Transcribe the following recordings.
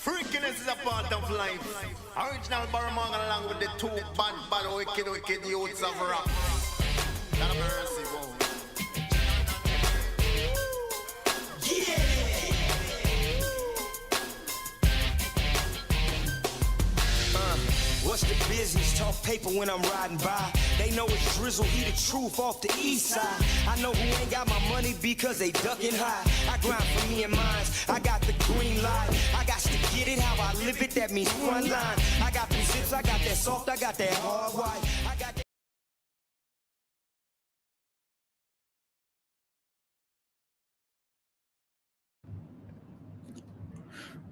Freakiness is a part of life. Original Barramangan along with the two bad, wicked youths of rap. God have mercy, whoa. What's the business? Talk paper when I'm riding by. They know it's Drizzle, he the truth off the east side. I know who ain't got my money because they ducking high. I grind for me and mines, I got the green light. I got to get it how I live it, that means front line. I got them zips, I got that soft, I got that hard white. I got that.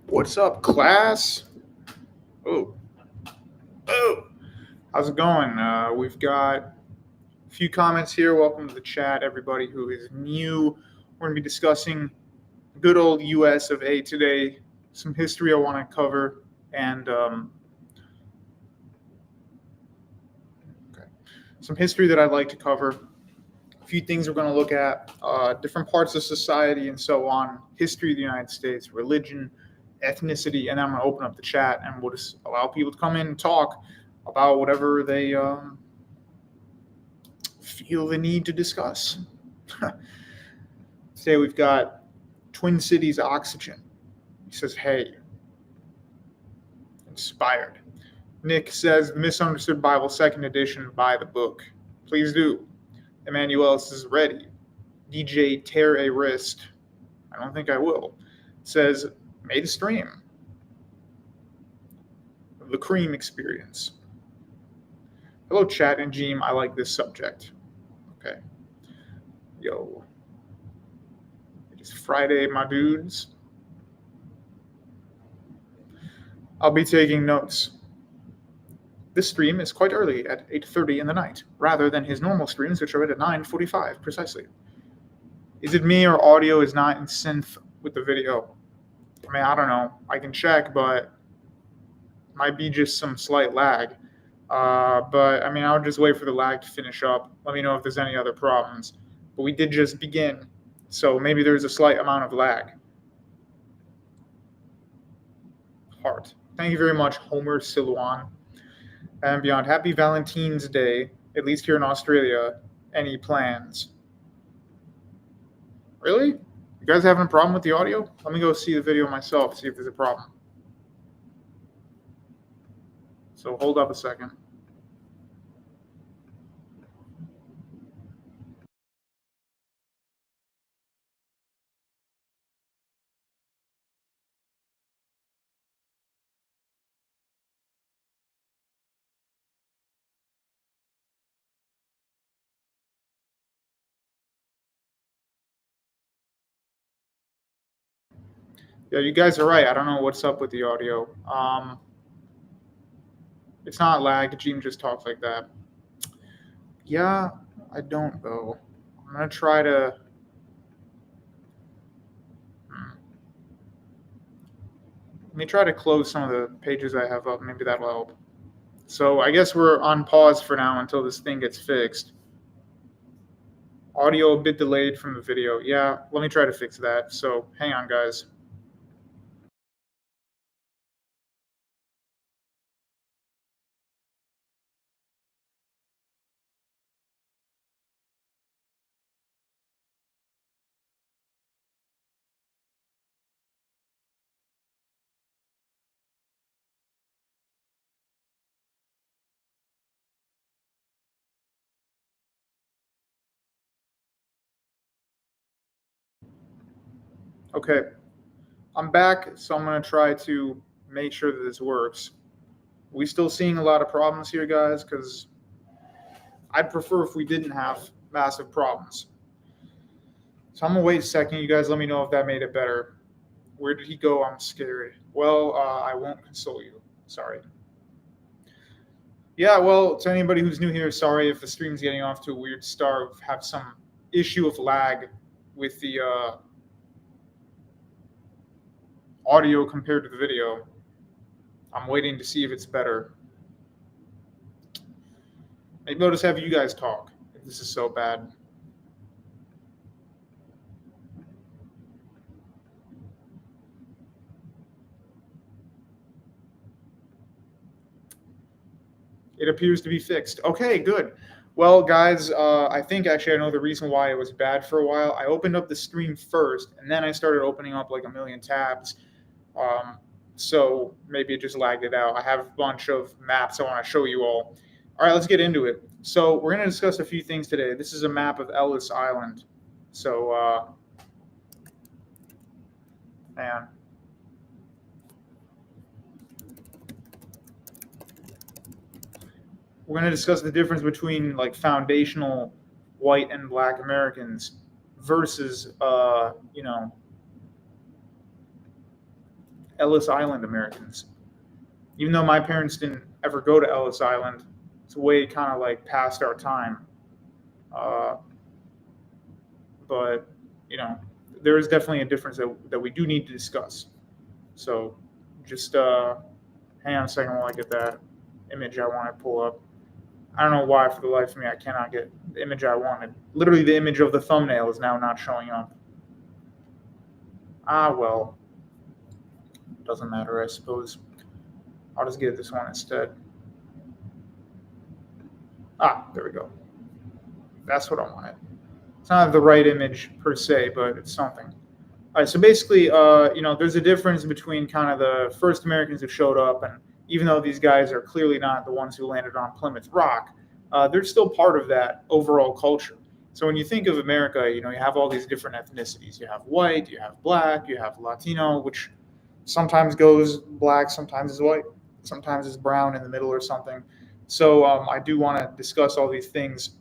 What's up, class? Oh, how's it going? We've got a few comments here. Welcome to the chat, everybody who is new. We're going to be discussing good old US of A today, some history I want to cover, and some history that I'd like to cover. A few things we're going to look at, different parts of society and so on, history of the United States, religion, ethnicity, and I'm going to open up the chat and we'll just allow people to come in and talk about whatever they feel the need to discuss. Today we've got Twin Cities Oxygen. He says, hey, inspired. Nick says, Misunderstood Bible, 2nd edition, buy the book. Please do. Emmanuel says, ready. DJ Tear a Wrist. I don't think I will. Says, made a stream. The Cream Experience. Hello, chat and Jeem. I like this subject. Okay. Yo. It is Friday, my dudes. I'll be taking notes. This stream is quite early at 8:30 in the night, rather than his normal streams, which are at 9:45 precisely. Is it me or audio is not in sync with the video? I mean, I don't know. I can check, but might be just some slight lag. But I mean, I'll just wait for the lag to finish up. Let me know if there's any other problems. But we did just begin, so maybe there's a slight amount of lag. Heart. Thank you very much, Homer Siluan. And beyond, happy Valentine's Day, at least here in Australia. Any plans? Really? You guys having a problem with the audio? Let me go see the video myself, see if there's a problem. So hold up a second. Yeah, you guys are right. I don't know what's up with the audio. It's not lag. Gene just talks like that. Yeah, I don't though. I'm gonna try to. Let me try to close some of the pages I have up. Maybe that'll help. So I guess we're on pause for now until this thing gets fixed. Audio a bit delayed from the video. Yeah, let me try to fix that. So hang on, guys. Okay, I'm back, so I'm going to try to make sure that this works. We still seeing a lot of problems here, guys, because I'd prefer if we didn't have massive problems. So I'm going to wait a second. You guys let me know if that made it better. Where did he go? I'm scared. Well, I won't console you. Sorry. Yeah, well, to anybody who's new here, sorry if the stream's getting off to a weird start. We have some issue of lag with the audio compared to the video. I'm waiting to see if it's better. Maybe I'll just have you guys talk if this is so bad. It appears to be fixed. Okay, good. Well, guys, I think actually I know the reason why it was bad for a while. I opened up the stream first, and then I started opening up like a million tabs. So maybe it just lagged it out. I have a bunch of maps I want to show you all. All right, let's get into it. So we're going to discuss a few things today. This is a map of Ellis Island. So, man. We're going to discuss the difference between like foundational white and black Americans versus, Ellis Island Americans. Even though my parents didn't ever go to Ellis Island, it's way kind of like past our time. But, there is definitely a difference that we do need to discuss. So just hang on a second while I get that image I want to pull up. I don't know why, for the life of me, I cannot get the image I wanted. Literally, the image of the thumbnail is now not showing up. Well. Doesn't matter, I suppose. I'll just get this one instead. There we go. That's what I wanted. It's not the right image per se, but it's something. All right, so basically, there's a difference between kind of the first Americans who showed up, and even though these guys are clearly not the ones who landed on Plymouth Rock, they're still part of that overall culture. So when you think of America, you have all these different ethnicities. You have white, you have black, you have Latino, which sometimes goes black, sometimes is white, sometimes is brown in the middle or something. So I do want to discuss all these things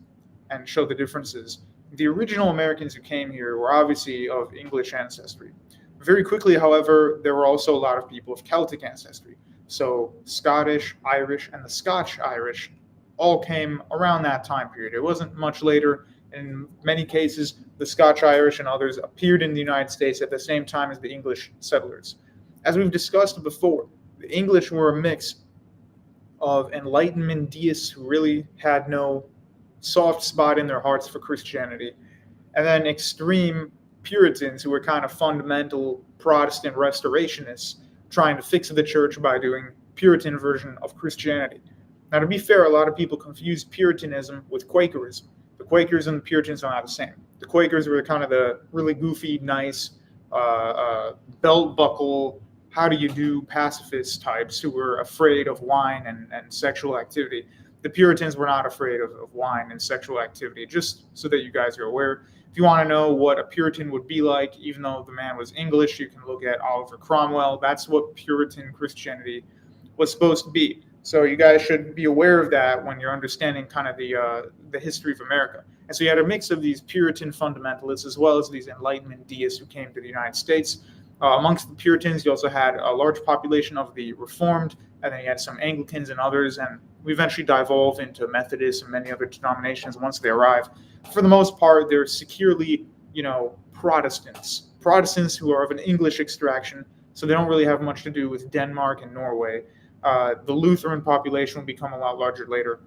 and show the differences. The original Americans who came here were obviously of English ancestry. Very quickly, however, there were also a lot of people of Celtic ancestry. So Scottish, Irish, and the Scotch-Irish all came around that time period. It wasn't much later. In many cases, the Scotch-Irish and others appeared in the United States at the same time as the English settlers. As we've discussed before, the English were a mix of Enlightenment deists who really had no soft spot in their hearts for Christianity, and then extreme Puritans who were kind of fundamental Protestant restorationists trying to fix the church by doing Puritan version of Christianity. Now, to be fair, a lot of people confuse Puritanism with Quakerism. The Quakers and the Puritans are not the same. The Quakers were kind of the really goofy, nice, belt buckle, how do you do pacifist types who were afraid of wine and sexual activity. The Puritans were not afraid of wine and sexual activity, just so that you guys are aware. If you want to know what a Puritan would be like, even though the man was English, you can look at Oliver Cromwell. That's what Puritan Christianity was supposed to be. So you guys should be aware of that when you're understanding kind of the history of America. And so you had a mix of these Puritan fundamentalists as well as these Enlightenment deists who came to the United States. Amongst the Puritans, you also had a large population of the Reformed, and then you had some Anglicans and others, and we eventually devolve into Methodists and many other denominations once they arrive. For the most part, they're securely, Protestants who are of an English extraction, so they don't really have much to do with Denmark and Norway. The Lutheran population will become a lot larger later.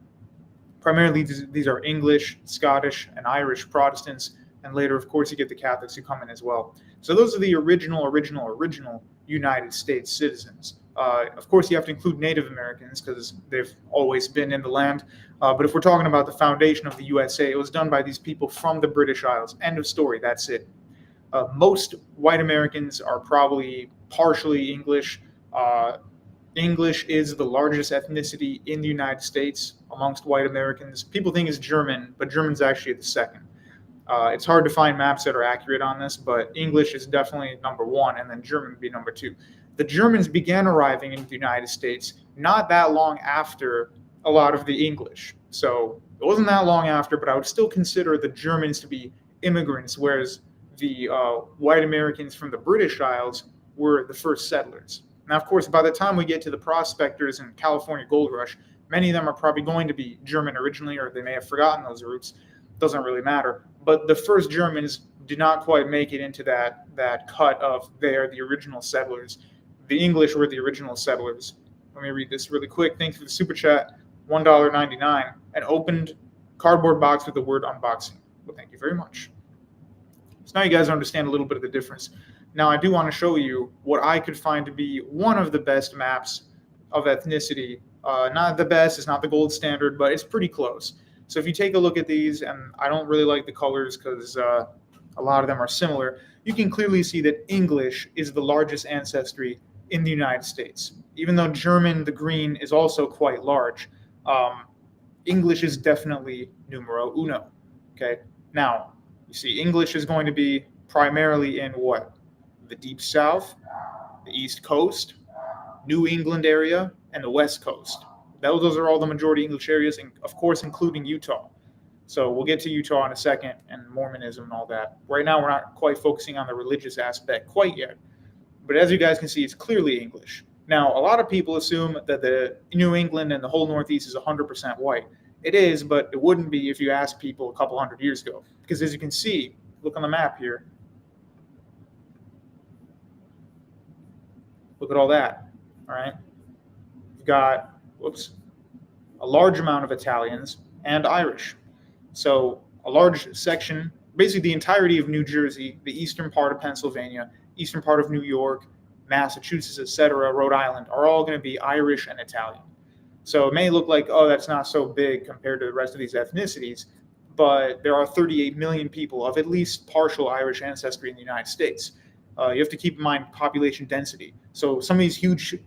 Primarily, these are English, Scottish, and Irish Protestants, and later, of course, you get the Catholics who come in as well. So those are the original United States citizens. Of course, you have to include Native Americans because they've always been in the land. But if we're talking about the foundation of the USA, it was done by these people from the British Isles. End of story. That's it. Most white Americans are probably partially English. English is the largest ethnicity in the United States amongst white Americans. People think it's German, but German's actually the second. It's hard to find maps that are accurate on this, but English is definitely number one, and then German would be number two. The Germans began arriving in the United States not that long after a lot of the English. So it wasn't that long after, but I would still consider the Germans to be immigrants, whereas the white Americans from the British Isles were the first settlers. Now, of course, by the time we get to the prospectors and California Gold Rush, many of them are probably going to be German originally, or they may have forgotten those roots. Doesn't really matter. But the first Germans did not quite make it into that cut of they're the original settlers. The English were the original settlers. Let me read this really quick. Thanks for the super chat. $1.99. An opened cardboard box with the word unboxing. Well, thank you very much. So now you guys understand a little bit of the difference. Now, I do want to show you what I could find to be one of the best maps of ethnicity Not the best, it's not the gold standard, but it's pretty close. So if you take a look at these, and I don't really like the colors because a lot of them are similar, you can clearly see that English is the largest ancestry in the United States. Even though German, the green, is also quite large, English is definitely numero uno. Okay, now you see English is going to be primarily in what? The Deep South, the East Coast, New England area, and the West Coast. Those are all the majority English areas, and of course including Utah. So we'll get to Utah in a second, and Mormonism and all that. Right now we're not quite focusing on the religious aspect quite yet. But as you guys can see, it's clearly English. Now, a lot of people assume that the New England and the whole Northeast is 100% white. It is, but it wouldn't be if you asked people a couple hundred years ago. Because as you can see, look on the map here. Look at all that, all right? You've got, a large amount of Italians and Irish. So a large section, basically the entirety of New Jersey, the eastern part of Pennsylvania, eastern part of New York, Massachusetts, etc., Rhode Island, are all going to be Irish and Italian. So it may look like, oh, that's not so big compared to the rest of these ethnicities, but there are 38 million people of at least partial Irish ancestry in the United States. You have to keep in mind population density. So some of these huge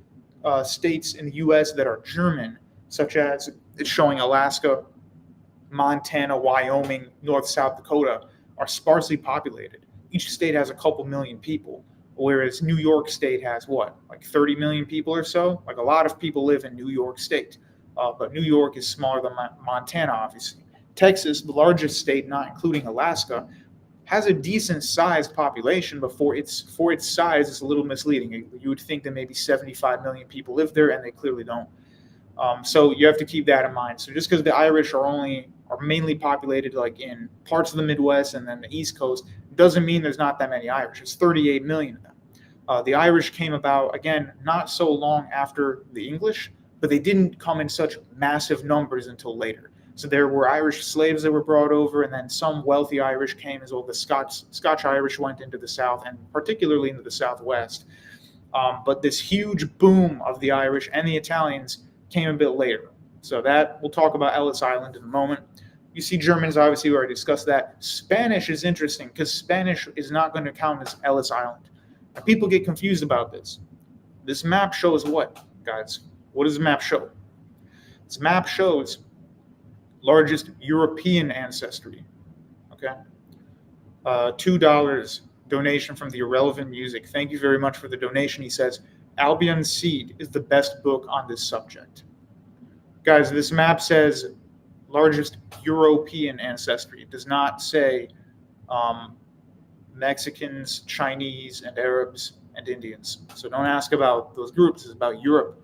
states in the U.S. that are German, such as it's showing Alaska, Montana, Wyoming, North, South Dakota, are sparsely populated. Each state has a couple million people, whereas New York State has what, like 30 million people or so? Like a lot of people live in New York State, but New York is smaller than Montana, obviously. Texas, the largest state, not including Alaska, has a decent sized population, but for its size, it's a little misleading. You would think that maybe 75 million people live there, and they clearly don't. So you have to keep that in mind. So just because the Irish are mainly populated like in parts of the Midwest and then the East Coast, doesn't mean there's not that many Irish. It's 38 million of them. The Irish came about, again, not so long after the English, but they didn't come in such massive numbers until later. So there were Irish slaves that were brought over, and then some wealthy Irish came as well. The Scotch Irish went into the South, and particularly into the Southwest. But this huge boom of the Irish and the Italians came a bit later. So that, we'll talk about Ellis Island in a moment. You see Germans, obviously, we already discussed that. Spanish is interesting because Spanish is not going to count as Ellis Island. Now, people get confused about this. This map shows what, guys? What does the map show? This map shows largest European ancestry. Okay? $2 donation from the Irrelevant Music. Thank you very much for the donation. He says, Albion's Seed is the best book on this subject. Guys, this map says largest European ancestry. It does not say Mexicans, Chinese, and Arabs, and Indians. So don't ask about those groups. It's about Europe.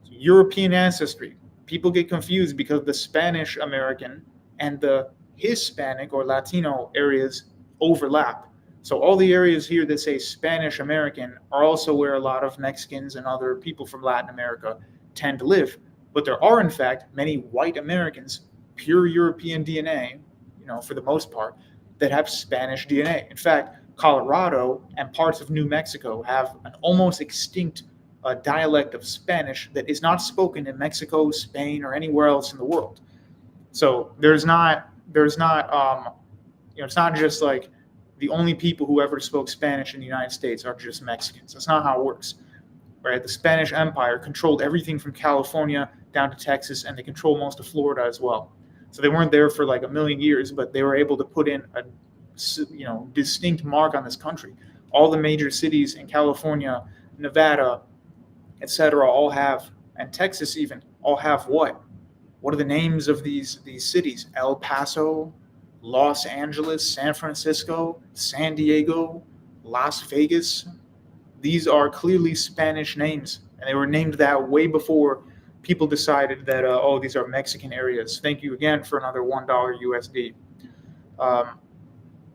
So European ancestry. People get confused because the Spanish American and the Hispanic or Latino areas overlap. So all the areas here that say Spanish American are also where a lot of Mexicans and other people from Latin America tend to live. But there are, in fact, many white Americans, pure European DNA, for the most part, that have Spanish DNA. In fact, Colorado and parts of New Mexico have an almost extinct dialect of Spanish that is not spoken in Mexico, Spain, or anywhere else in the world. So it's not just like the only people who ever spoke Spanish in the United States are just Mexicans. That's not how it works. Right? The Spanish Empire controlled everything from California down to Texas, and they control most of Florida as well. So they weren't there for like a million years, but they were able to put in a distinct mark on this country. All the major cities in California, Nevada, etc., all have, and Texas even, all have what? What are the names of these cities? El Paso, Los Angeles, San Francisco, San Diego, Las Vegas. These are clearly Spanish names, and they were named that way before people decided that, these are Mexican areas. Thank you again for another $1 USD.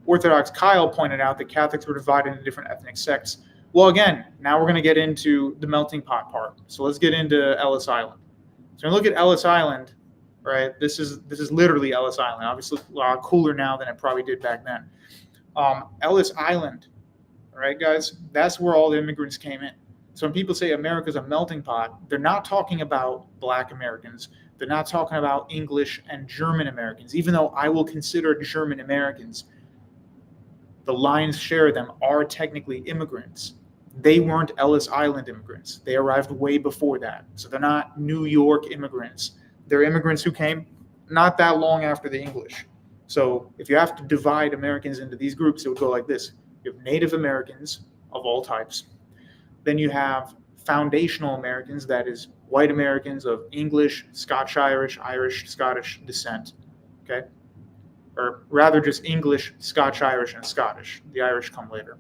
Orthodox Kyle pointed out that Catholics were divided into different ethnic sects. Well, again, now we're going to get into the melting pot part. So let's get into Ellis Island. So when we look at Ellis Island, right, this is literally Ellis Island. Obviously, a lot cooler now than it probably did back then. Ellis Island, all right, guys, that's where all the immigrants came in. So when people say America's a melting pot, they're not talking about Black Americans. They're not talking about English and German Americans, even though I will consider German Americans, the lion's share of them are technically immigrants. They weren't Ellis Island immigrants. They arrived way before that. So they're not New York immigrants. They're immigrants who came not that long after the English. So if you have to divide Americans into these groups, it would go like this. You have Native Americans of all types. Then you have foundational Americans, that is white Americans of English, Scotch-Irish, Irish, Scottish descent, okay? Or rather just English, Scotch-Irish, and Scottish. The Irish come later,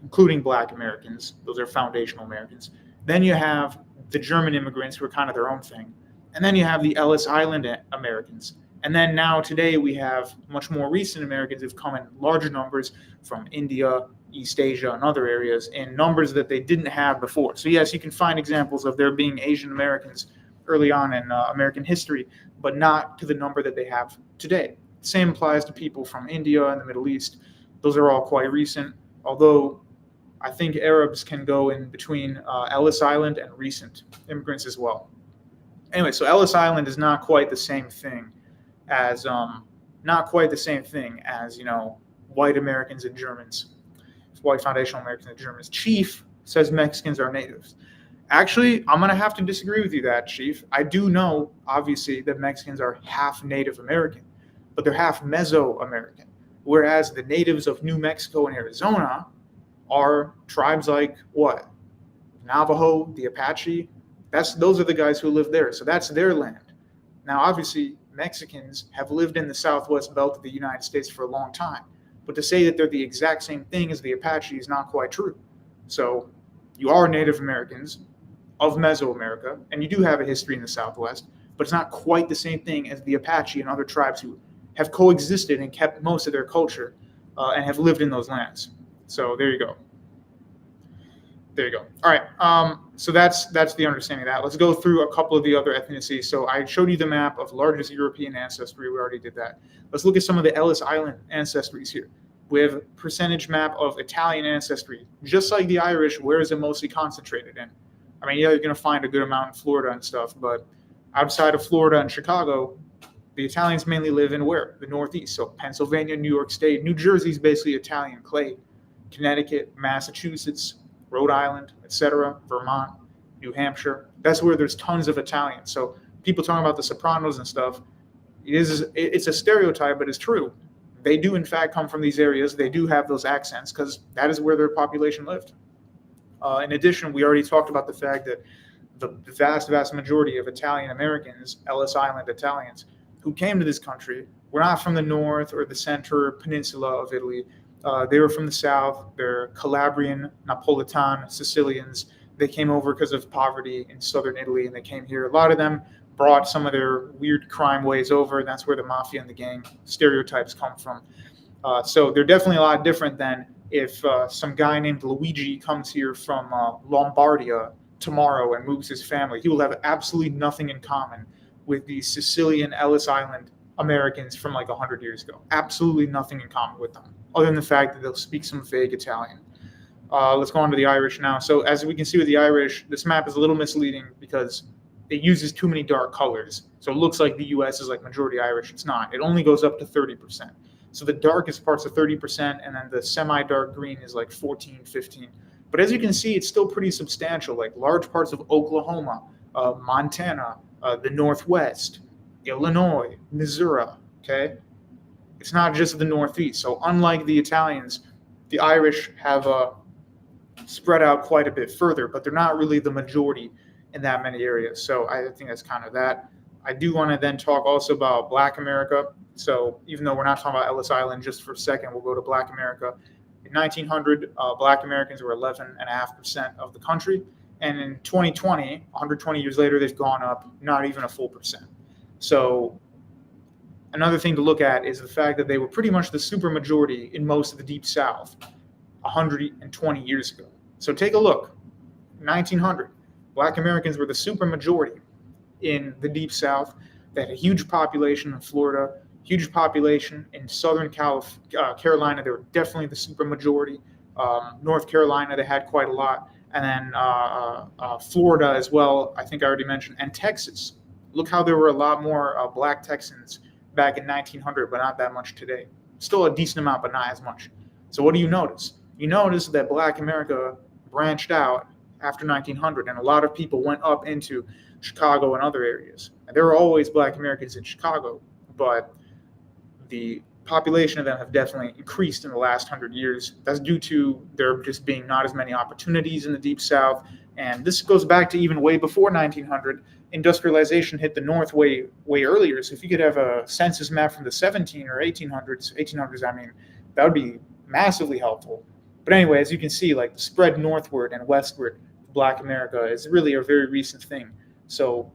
including Black Americans. Those are foundational Americans. Then you have the German immigrants who are kind of their own thing. And then you have the Ellis Island Americans. And then now today we have much more recent Americans who've come in larger numbers from India, East Asia, and other areas in numbers that they didn't have before. So yes, you can find examples of there being Asian Americans early on in American history, but not to the number that they have today. Same applies to people from India and the Middle East. Those are all quite recent, although I think Arabs can go in between Ellis Island and recent immigrants as well. Anyway, so Ellis Island is not quite the same thing as white Americans and Germans, white foundational Americans and Germans. Chief says Mexicans are natives. Actually, I'm going to have to disagree with you that, Chief. I do know, obviously, that Mexicans are half Native American, but they're half Mesoamerican, whereas the natives of New Mexico and Arizona are tribes like what? Navajo, the Apache. Those are the guys who live there, so that's their land. Now, obviously, Mexicans have lived in the southwest belt of the United States for a long time, but to say that they're the exact same thing as the Apache is not quite true. So you are Native Americans of Mesoamerica, and you do have a history in the southwest, but it's not quite the same thing as the Apache and other tribes who have coexisted and kept most of their culture and have lived in those lands. So there you go. There you go. All right. So that's the understanding of that. Let's go through a couple of the other ethnicities. So I showed you the map of largest European ancestry. We already did that. Let's look at some of the Ellis Island ancestries here. We have a percentage map of Italian ancestry. Just like the Irish, where is it mostly concentrated in? I mean, yeah, you're going to find a good amount in Florida and stuff, but outside of Florida and Chicago, the Italians mainly live in where? The Northeast. So Pennsylvania, New York State. New Jersey is basically Italian clay. Connecticut, Massachusetts, Rhode Island, etc., Vermont, New Hampshire. That's where there's tons of Italians. So people talking about the Sopranos and stuff, it's a stereotype, but it's true. They do, in fact, come from these areas. They do have those accents because that is where their population lived. In addition, we already talked about the fact that the vast majority of Italian Americans, Ellis Island Italians, who came to this country were not from the north or the center peninsula of Italy. They were from the south. They're Calabrian, Napolitan, Sicilians. They came over because of poverty in southern Italy, and they came here. A lot of them brought some of their weird crime ways over, and that's where the mafia and the gang stereotypes come from. So they're definitely a lot different than if some guy named Luigi comes here from Lombardia tomorrow and moves his family. He will have absolutely nothing in common with the Sicilian Ellis Island Americans from like 100 years ago. Absolutely nothing in common with them, other than the fact that they'll speak some vague Italian. Let's go on to the Irish now. So as we can see with the Irish, this map is a little misleading because it uses too many dark colors. So it looks like the U.S. is like majority Irish. It's not. It only goes up to 30%. So the darkest parts are 30%, and then the semi-dark green is like 14, 15. But as you can see, it's still pretty substantial, like large parts of Oklahoma, Montana, the Northwest, Illinois, Missouri, okay? It's not just the Northeast. So unlike the Italians, the Irish have spread out quite a bit further, but they're not really the majority in that many areas. So I think that's kind of that. I do want to then talk also about Black America. So even though we're not talking about Ellis Island just for a second, we'll go to Black America. In 1900, Black Americans were 11.5% of the country. And in 2020, 120 years later, they've gone up not even a full percent. So another thing to look at is the fact that they were pretty much the supermajority in most of the Deep South 120 years ago. So take a look. 1900, Black Americans were the supermajority in the Deep South. They had a huge population in Florida, huge population in Southern Carolina. They were definitely the supermajority. North Carolina, they had quite a lot. And then Florida as well, I think I already mentioned, and Texas. Look how there were a lot more black Texans back in 1900, but not that much today. Still a decent amount, but not as much. So what do you notice? You notice that Black America branched out after 1900, and a lot of people went up into Chicago and other areas. And there were always Black Americans in Chicago, but the population of them have definitely increased in the last 100 years. That's due to there just being not as many opportunities in the Deep South. And this goes back to even way before 1900. Industrialization hit the North way earlier. So if you could have a census map from the 17 or 1800s, I mean, that would be massively helpful. But anyway, as you can see, like the spread northward and westward, Black America is really a very recent thing. So,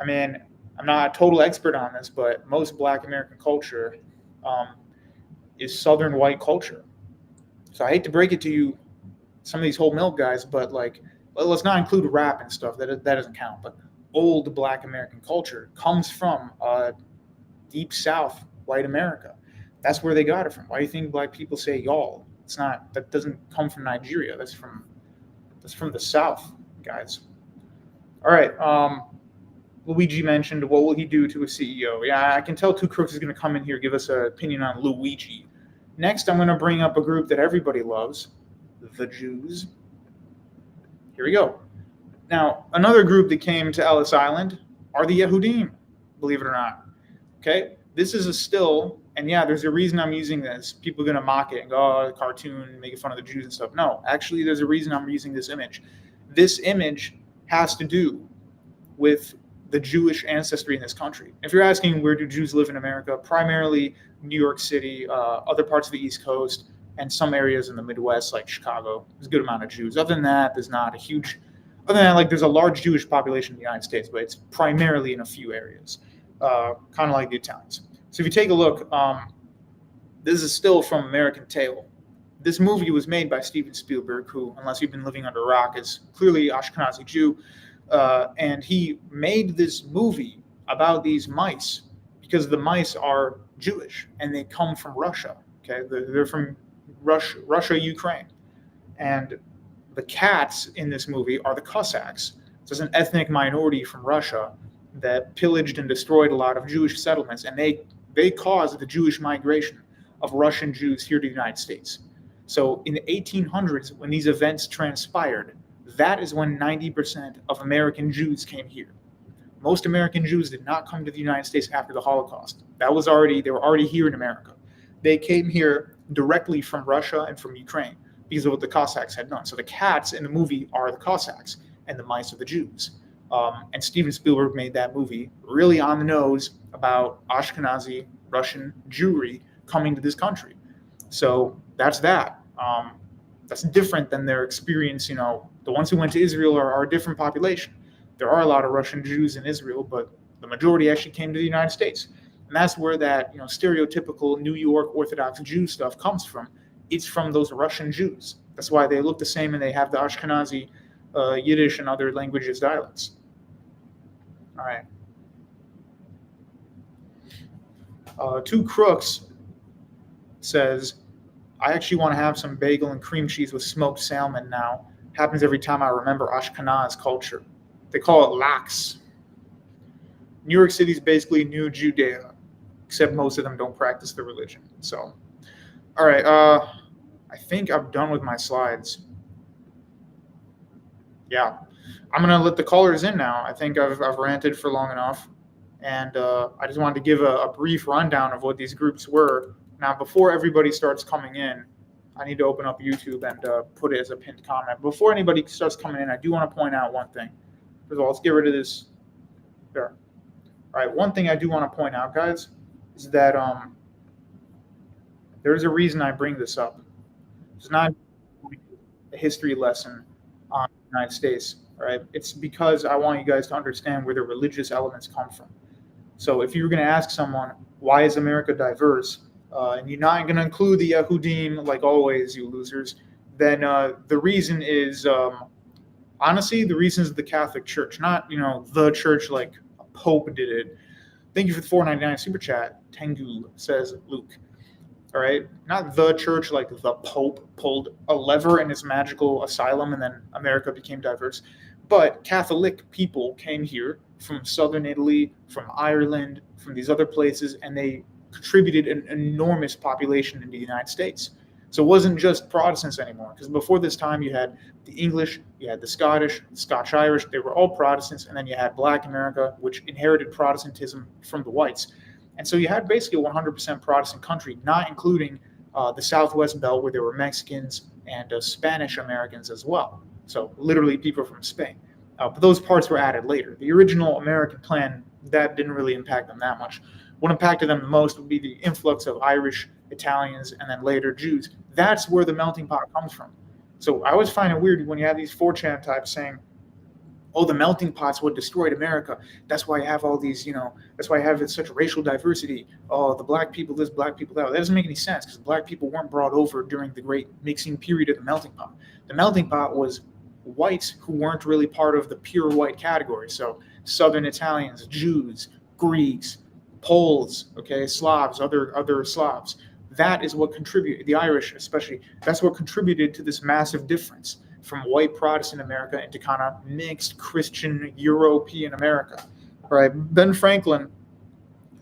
I mean, I'm not a total expert on this, but most Black American culture is Southern white culture. So I hate to break it to you, some of these whole milk guys, but like, let's not include rap and stuff. That doesn't count. But old Black American culture comes from Deep South white America. That's where they got it from. Why do you think Black people say y'all? It's not. That doesn't come from Nigeria. That's from the South, guys. All right. Luigi mentioned, what will he do to a CEO? Yeah, I can tell Two Crooks is going to come in here, give us an opinion on Luigi. Next, I'm going to bring up a group that everybody loves, the Jews. Here we go. Now, another group that came to Ellis Island are the Yehudim, believe it or not. Okay? This is a still, and yeah, there's a reason I'm using this. People are going to mock it and go, oh, cartoon, making fun of the Jews and stuff. No, actually, there's a reason I'm using this image. This image has to do with the Jewish ancestry in this country. If you're asking where do Jews live in America, primarily New York City, other parts of the East Coast, and some areas in the Midwest like Chicago. There's a good amount of Jews. Other than that, there's not a huge, other than that, like there's a large Jewish population in the United States, but it's primarily in a few areas, kind of like the Italians. So if you take a look, this is still from American Tail. This movie was made by Steven Spielberg, who, unless you've been living under a rock, is clearly Ashkenazi Jew. And he made this movie about these mice because the mice are Jewish and they come from Russia. Okay, they're from Russia, Ukraine, and the cats in this movie are the Cossacks. So it's an ethnic minority from Russia that pillaged and destroyed a lot of Jewish settlements, and they caused the Jewish migration of Russian Jews here to the United States. So in the 1800s, when these events transpired, that is when 90% of American Jews came here. Most American Jews did not come to the United States after the Holocaust. They were already here in America. They came here directly from Russia and from Ukraine because of what the Cossacks had done. So the cats in the movie are the Cossacks and the mice are the Jews. And Steven Spielberg made that movie really on the nose about Ashkenazi Russian Jewry coming to this country. So that's that. That's different than their experience. You know, the ones who went to Israel are a different population. There are a lot of Russian Jews in Israel, but the majority actually came to the United States. And that's where that, stereotypical New York Orthodox Jew stuff comes from. It's from those Russian Jews. That's why they look the same and they have the Ashkenazi Yiddish and other languages dialects. All right. Two Crooks says, I actually want to have some bagel and cream cheese with smoked salmon now. Happens every time I remember Ashkenaz culture. They call it lax. New York City is basically New Judea, except most of them don't practice the religion. So, all right. I think I'm done with my slides. Yeah. I'm going to let the callers in now. I think I've ranted for long enough. And I just wanted to give a brief rundown of what these groups were. Now, before everybody starts coming in, I need to open up YouTube and put it as a pinned comment. Before anybody starts coming in, I do want to point out one thing. First of all, let's get rid of this. There. All right, one thing I do want to point out, guys, is that there's a reason I bring this up. It's not a history lesson on the United States, all right? It's because I want you guys to understand where the religious elements come from. So if you were going to ask someone, why is America diverse? And you're not going to include the Yehudim, like always, you losers, then the reason is, honestly, the reason is the Catholic Church, not, the church like a Pope did it. Thank you for the $4.99 super chat. Tengu, says Luke. all right? Not the church, like the Pope pulled a lever in his magical asylum and then America became diverse. But Catholic people came here from southern Italy, from Ireland, from these other places, and they contributed an enormous population in the United States. So it wasn't just Protestants anymore, because before this time you had the English, you had the Scottish, Scotch-Irish, they were all Protestants, and then you had Black America, which inherited Protestantism from the whites. And so you had basically a 100% Protestant country, not including the Southwest Belt, where there were Mexicans and Spanish Americans as well. So literally people from Spain. But those parts were added later. The original American plan, that didn't really impact them that much. What impacted them the most would be the influx of Irish, Italians, and then later Jews. That's where the melting pot comes from. So I always find it weird when you have these 4chan types saying, oh, the melting pot's what destroyed America. That's why I have all these, that's why I have such racial diversity. Oh, the black people this, black people that. That doesn't make any sense because black people weren't brought over during the great mixing period of the melting pot. The melting pot was whites who weren't really part of the pure white category. So Southern Italians, Jews, Greeks, Poles, okay, Slavs, other Slavs. That is what contributed, the Irish especially, that's what contributed to this massive difference from white Protestant America into kind of mixed Christian European America, right? Ben Franklin,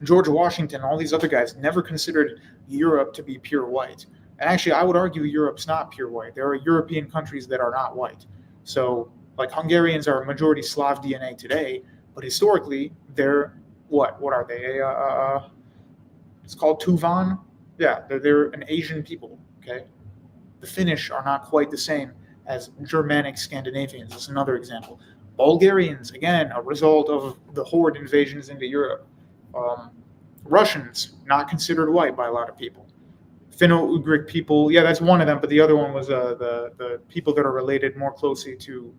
George Washington, all these other guys never considered Europe to be pure white. And actually, I would argue Europe's not pure white. There are European countries that are not white. So, like Hungarians are majority Slav DNA today, but historically, they're what? What are they? It's called Tuvan. Yeah, they're an Asian people, okay? The Finnish are not quite the same as Germanic Scandinavians. That's another example. Bulgarians, again, a result of the horde invasions into Europe. Russians, not considered white by a lot of people. Finno-Ugric people, yeah, that's one of them, but the other one was the people that are related more closely to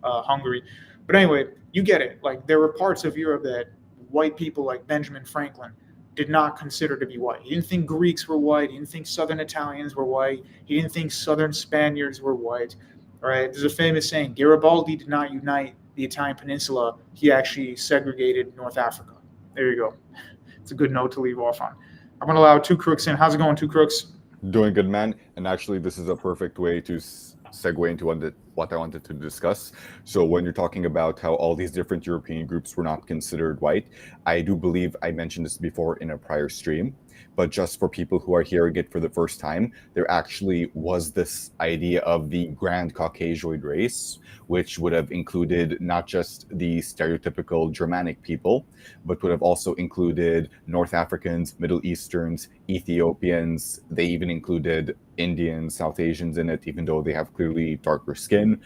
Hungary. But anyway, you get it. Like, there were parts of Europe that white people like Benjamin Franklin did not consider to be white. He didn't think Greeks were white. He didn't think Southern Italians were white. He didn't think Southern Spaniards were white. All right, there's a famous saying, Garibaldi did not unite the Italian peninsula. He actually segregated North Africa. There you go. It's a good note to leave off on. I'm going to allow Two Crooks in. How's it going, Two Crooks? Doing good, man. And actually, this is a perfect way to segue into what I wanted to discuss. So when you're talking about how all these different European groups were not considered white, I do believe I mentioned this before in a prior stream, but just for people who are hearing it for the first time, there actually was this idea of the Grand Caucasoid race, which would have included not just the stereotypical Germanic people, but would have also included North Africans, Middle Easterns, Ethiopians. They even included Indians, South Asians in it, even though they have clearly darker skin.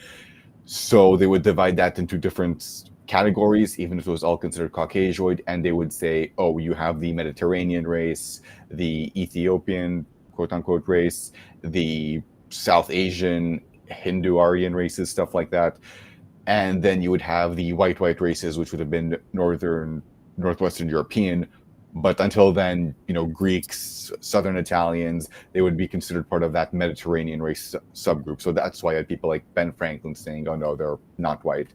So they would divide that into different categories, even if it was all considered Caucasoid, and they would say, oh, you have the Mediterranean race, the Ethiopian, quote-unquote, race, the South Asian, Hindu-Aryan races, stuff like that. And then you would have the white races, which would have been Northwestern European. But until then, Greeks, Southern Italians, they would be considered part of that Mediterranean race subgroup. So that's why I had people like Ben Franklin saying, oh, no, they're not white.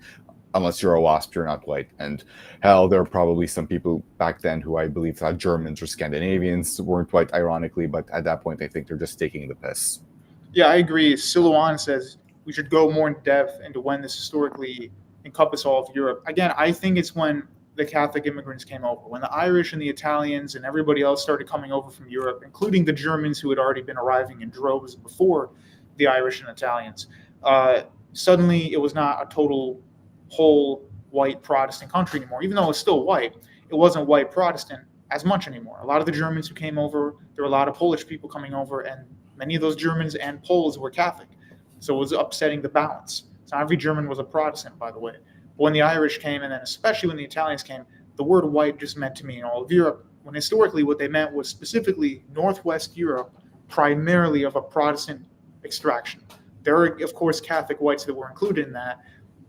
Unless you're a WASP, you're not white. And hell, there are probably some people back then who I believe thought Germans or Scandinavians weren't white, ironically. But at that point, I think they're just taking the piss. Yeah, I agree. Silouan says we should go more in depth into when this historically encompassed all of Europe. Again, I think it's when the Catholic immigrants came over, when the Irish and the Italians and everybody else started coming over from Europe, including the Germans who had already been arriving in droves before the Irish and Italians. Suddenly, it was not a total whole white Protestant country anymore. Even though it was still white, it wasn't white Protestant as much anymore. A lot of the Germans who came over, there were a lot of Polish people coming over, and many of those Germans and Poles were Catholic. So it was upsetting the balance. So not every German was a Protestant, by the way. But when the Irish came, and then especially when the Italians came, the word white just meant to mean all of Europe, when historically what they meant was specifically Northwest Europe, primarily of a Protestant extraction. There are, of course, Catholic whites that were included in that.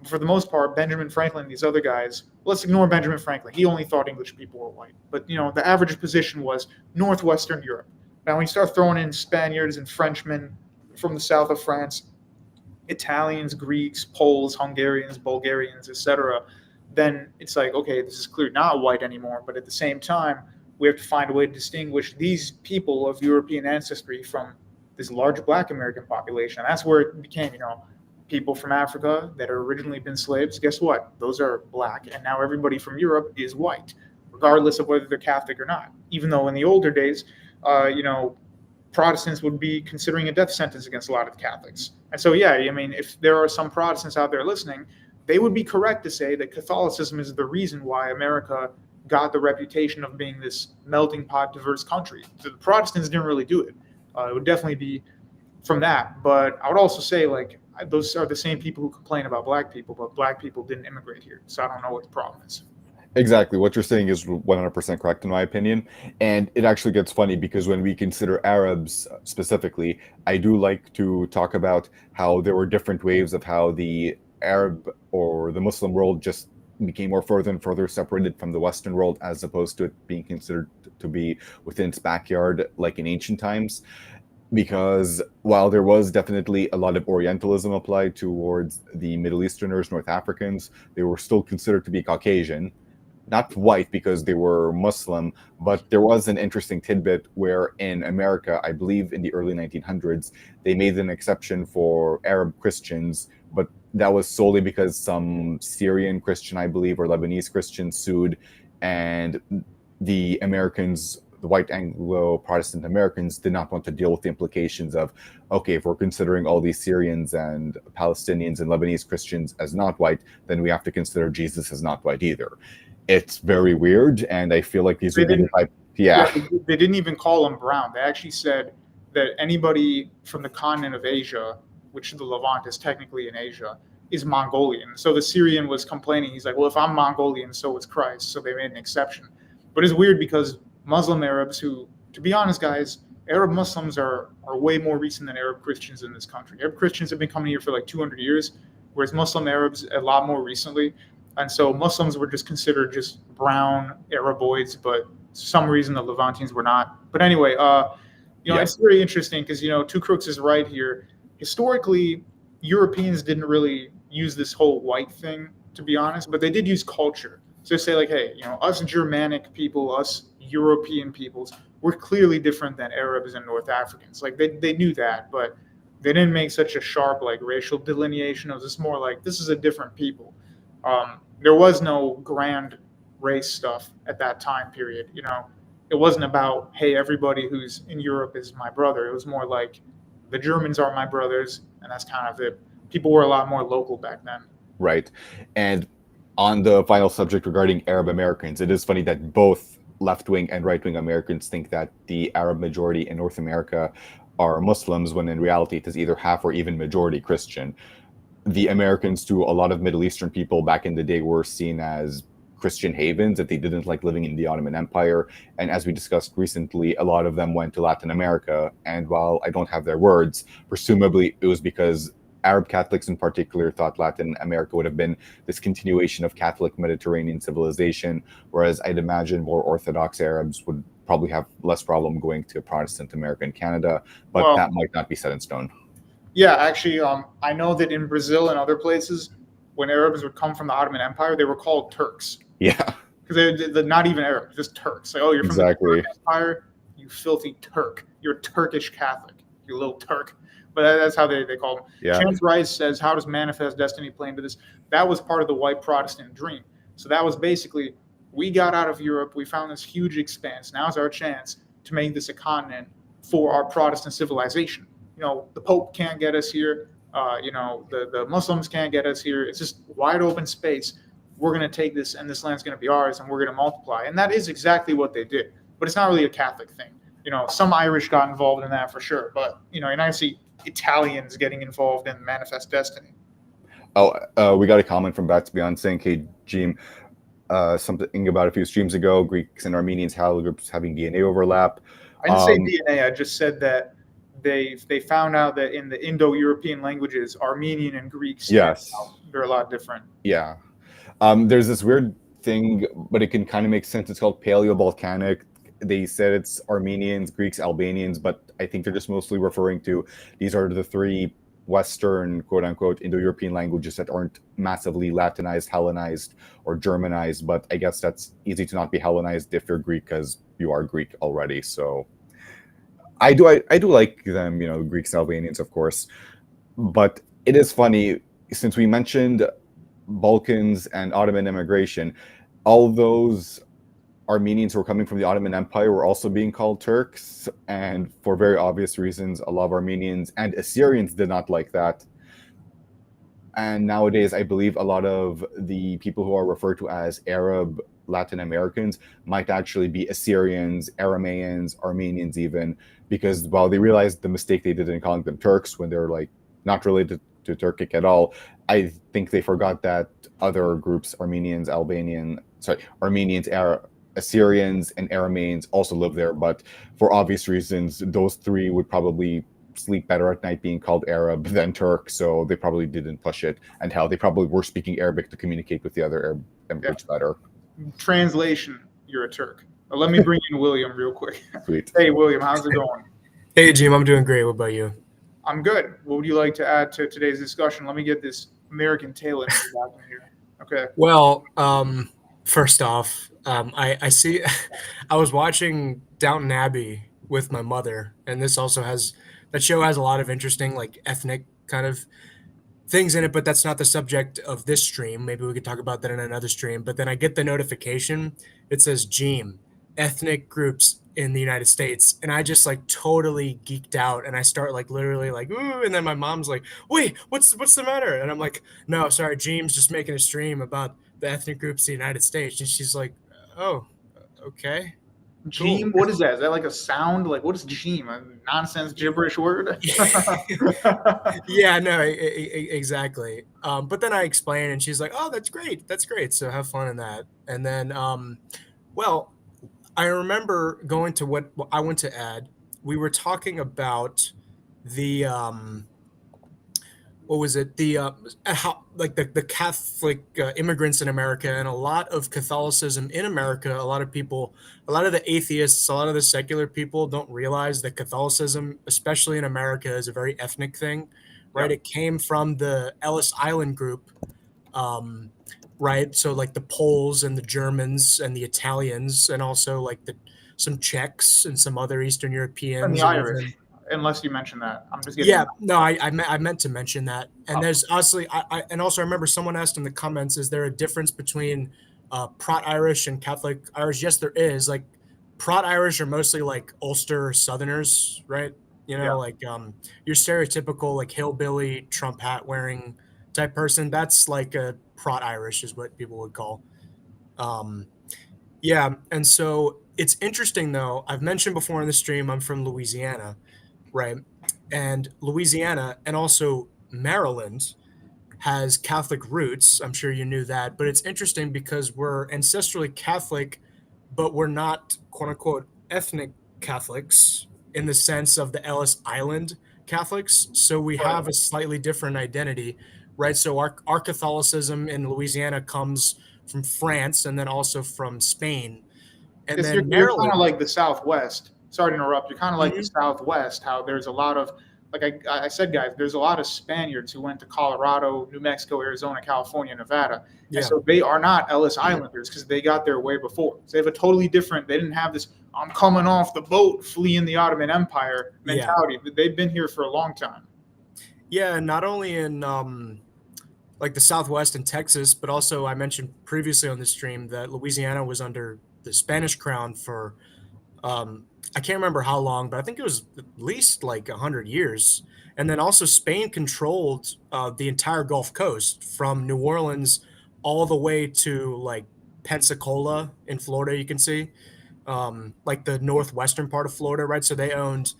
For the most part, Benjamin Franklin and these other guys, let's ignore Benjamin Franklin. He only thought English people were white. But, the average position was Northwestern Europe. Now, when you start throwing in Spaniards and Frenchmen from the south of France, Italians, Greeks, Poles, Hungarians, Bulgarians, etc., then it's like, okay, this is clearly not white anymore. But at the same time, we have to find a way to distinguish these people of European ancestry from this large Black American population. And that's where it became, people from Africa that had originally been slaves. Guess what? Those are Black, and now everybody from Europe is white, regardless of whether they're Catholic or not. Even though in the older days, Protestants would be considering a death sentence against a lot of the Catholics. And so, yeah, I mean, if there are some Protestants out there listening, they would be correct to say that Catholicism is the reason why America got the reputation of being this melting pot, diverse country. So the Protestants didn't really do it. It would definitely be from that. But I would also say, like, those are the same people who complain about Black people, but Black people didn't immigrate here. So I don't know what the problem is. Exactly. What you're saying is 100% correct in my opinion. And it actually gets funny because when we consider Arabs specifically, I do like to talk about how there were different waves of how the Arab or the Muslim world just became more further and further separated from the Western world, as opposed to it being considered to be within its backyard like in ancient times. Because while there was definitely a lot of Orientalism applied towards the Middle Easterners, North Africans, they were still considered to be Caucasian. Not white because they were Muslim, but there was an interesting tidbit where in America, I believe in the early 1900s, they made an exception for Arab Christians, but that was solely because some Syrian Christian, I believe, or Lebanese Christian sued, and the Americans, the white Anglo-Protestant Americans, did not want to deal with the implications of, okay, if we're considering all these Syrians and Palestinians and Lebanese Christians as not white, then we have to consider Jesus as not white either. It's very weird, and I feel like these are the type. Yeah, they didn't even call them brown. They actually said that anybody from the continent of Asia, which the Levant is technically in Asia, is Mongolian. So the Syrian was complaining. He's like, well, if I'm Mongolian, so is Christ. So they made an exception. But it's weird because Muslim Arabs, who, to be honest, guys, Arab Muslims are way more recent than Arab Christians in this country. Arab Christians have been coming here for like 200 years, whereas Muslim Arabs a lot more recently. And so Muslims were just considered just brown Araboids, but for some reason the Levantines were not. But anyway, it's very interesting because, Two Crooks is right here. Historically, Europeans didn't really use this whole white thing, to be honest, but they did use culture. So they say like, hey, us Germanic people, us European peoples, we're clearly different than Arabs and North Africans. Like they knew that, but they didn't make such a sharp like racial delineation. It was just more like, this is a different people. There was no grand race stuff at that time period. It wasn't about, hey, everybody who's in Europe is my brother. It was more like the Germans are my brothers, and that's kind of it. People were a lot more local back then. Right. And on the final subject regarding Arab Americans, it is funny that both left-wing and right-wing Americans think that the Arab majority in North America are Muslims, when in reality it is either half or even majority Christian. The Americans, to a lot of Middle Eastern people back in the day, were seen as Christian havens, that they didn't like living in the Ottoman Empire. And as we discussed recently, a lot of them went to Latin America. And while I don't have their words, presumably it was because Arab Catholics in particular thought Latin America would have been this continuation of Catholic Mediterranean civilization, whereas I'd imagine more Orthodox Arabs would probably have less problem going to Protestant America and Canada, but that might not be set in stone. Yeah, actually, I know that in Brazil and other places, when Arabs would come from the Ottoman Empire, they were called Turks. Yeah. Because they're not even Arabs, just Turks. Like, oh, you're from the Ottoman Empire, you filthy Turk. You're Turkish Catholic, you little Turk. But that's how they call them. Yeah. Chance Rice says, how does manifest destiny play into this? That was part of the white Protestant dream. So that was basically, we got out of Europe, we found this huge expanse. Now's our chance to make this a continent for our Protestant civilization. The Pope can't get us here. The Muslims can't get us here. It's just wide open space. We're going to take this, and this land's going to be ours, and we're going to multiply. And that is exactly what they did. But it's not really a Catholic thing. Some Irish got involved in that for sure. But, you're not going to see Italians getting involved in manifest destiny. We got a comment from Bats Beyond saying, hey, Jim, something about a few streams ago, Greeks and Armenians haplogroups having DNA overlap. I didn't say DNA. I just said that they found out that in the Indo-European languages, Armenian and Greek, yes, they're a lot different. Yeah. There's this weird thing, but it can kind of make sense. It's called Paleo-Balkanic. They said it's Armenians, Greeks, Albanians, but I think they're just mostly referring to these are the three Western, quote unquote, Indo-European languages that aren't massively Latinized, Hellenized, or Germanized. But I guess that's easy to not be Hellenized if you're Greek, because you are Greek already. So I do like them, Greeks and Albanians, of course. But it is funny, since we mentioned Balkans and Ottoman immigration, all those Armenians who were coming from the Ottoman Empire were also being called Turks, and for very obvious reasons, a lot of Armenians and Assyrians did not like that. And nowadays, I believe a lot of the people who are referred to as Arab Latin Americans might actually be Assyrians, Aramaeans, Armenians even, because while they realized the mistake they did in calling them Turks when they're like not related to Turkic at all, I think they forgot that other groups, Armenians, Assyrians and Aramaeans also live there, but for obvious reasons, those three would probably sleep better at night being called Arab than Turk, so they probably didn't push it. And hell, they probably were speaking Arabic to communicate with the other Arab immigrants better. Translation, you're a Turk. Let me bring in William real quick. Sweet. Hey, William, how's it going? Hey, Jim, I'm doing great. What about you? I'm good. What would you like to add to today's discussion? Let me get this American tail end back in here. Okay. Well, first off, I see. I was watching Downton Abbey with my mother, and that show has a lot of interesting, like, ethnic kind of things in it, but that's not the subject of this stream. Maybe we could talk about that in another stream. But then I get the notification. It says GEAM, ethnic groups in the United States, and I just like totally geeked out, and I start like literally like ooh, and then my mom's like, wait, what's the matter? And I'm like, no, sorry, GEAM's just making a stream about the ethnic groups in the United States. And she's like, oh, okay. GEAM, what is that? Is that like a sound? Like, what is GEAM? A nonsense gibberish word? Yeah, no, exactly. But then I explain, and she's like, oh, that's great. So have fun in that. And then, well, I remember going to what I went to add. We were talking about the what was it? The how like the Catholic immigrants in America, and a lot of Catholicism in America. A lot of the atheists, a lot of the secular people don't realize that Catholicism, especially in America, is a very ethnic thing, right? Yeah. It came from the Ellis Island group, right? So like the Poles and the Germans and the Italians, and also like some Czechs and some other Eastern Europeans And the Irish. Unless you mention that, I'm just getting. Yeah, no, I meant to mention that. And there's honestly, I remember someone asked in the comments, is there a difference between Prot Irish and Catholic Irish? Yes, there is. Like Prot Irish are mostly like Ulster Southerners, right? Like your stereotypical like hillbilly Trump hat wearing type person. That's like a Prot Irish is what people would call. Yeah, and so it's interesting though. I've mentioned before in the stream, I'm from Louisiana. Right. And Louisiana and also Maryland has Catholic roots. I'm sure you knew that. But it's interesting because we're ancestrally Catholic, but we're not, quote unquote, ethnic Catholics in the sense of the Ellis Island Catholics. So we have a slightly different identity. Right. So our Catholicism in Louisiana comes from France and then also from Spain. And then you're kind of like the Southwest. Sorry to interrupt. You're kind of like Mhm. the Southwest, how there's a lot of, like I said, guys, there's a lot of Spaniards who went to Colorado, New Mexico, Arizona, California, Nevada. Yeah. And so they are not Ellis Islanders because they got there way before. So they have a totally different, they didn't have this, I'm coming off the boat, fleeing the Ottoman Empire mentality. They've been here for a long time. Yeah, not only in like the Southwest and Texas, but also I mentioned previously on the stream that Louisiana was under the Spanish crown for I can't remember how long, but I think it was at least like 100 years. And then also Spain controlled the entire Gulf Coast from New Orleans all the way to like Pensacola in Florida, you can see, like the northwestern part of Florida, right? So they owned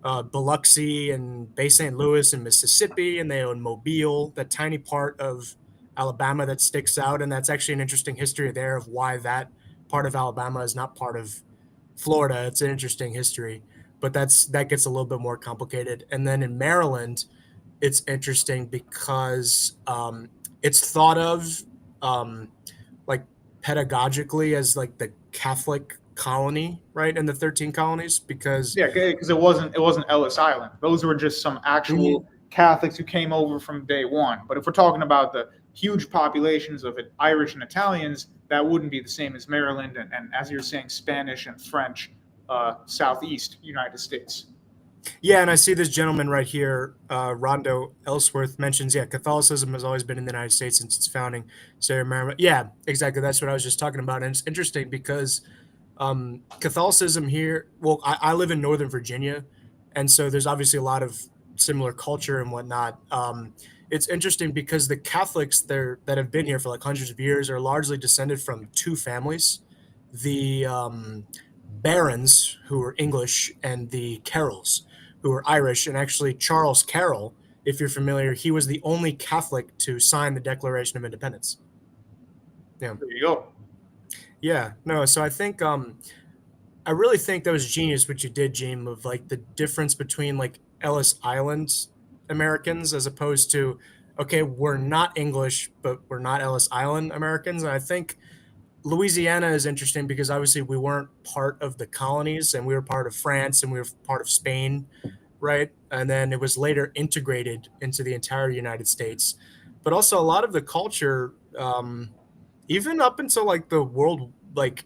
Biloxi and Bay St. Louis in Mississippi, and they owned Mobile, that tiny part of Alabama that sticks out. And that's actually an interesting history there of why that part of Alabama is not part of Florida. It's an interesting history, but that gets a little bit more complicated. And then in Maryland, it's interesting because it's thought of like pedagogically as like the Catholic colony, right? In the 13 colonies, because Yeah, because it wasn't Ellis Island. Those were just some actual Catholics who came over from day one. But if we're talking about the huge populations of Irish and Italians, that wouldn't be the same as Maryland and as you're saying, Spanish and French, Southeast United States. Yeah, and I see this gentleman right here, Rondo Ellsworth, mentions, Catholicism has always been in the United States since its founding. So, yeah, exactly. That's what I was just talking about. And it's interesting because Catholicism here, well, I live in Northern Virginia, and so there's obviously a lot of similar culture and whatnot. It's interesting because the Catholics there that have been here for like hundreds of years are largely descended from two families, the Barons, who were English, and the Carrolls, who were Irish. And actually, Charles Carroll, if you're familiar, he was the only Catholic to sign the Declaration of Independence. Yeah. There you go. Yeah, no, so I think I really think that was genius what you did, Jim, of like the difference between like Ellis Island Americans as opposed to, okay, we're not English, but we're not Ellis Island Americans. And I think Louisiana is interesting because obviously we weren't part of the colonies, and we were part of France, and we were part of Spain, right? And then it was later integrated into the entire United States. But also a lot of the culture, even up until like the world, like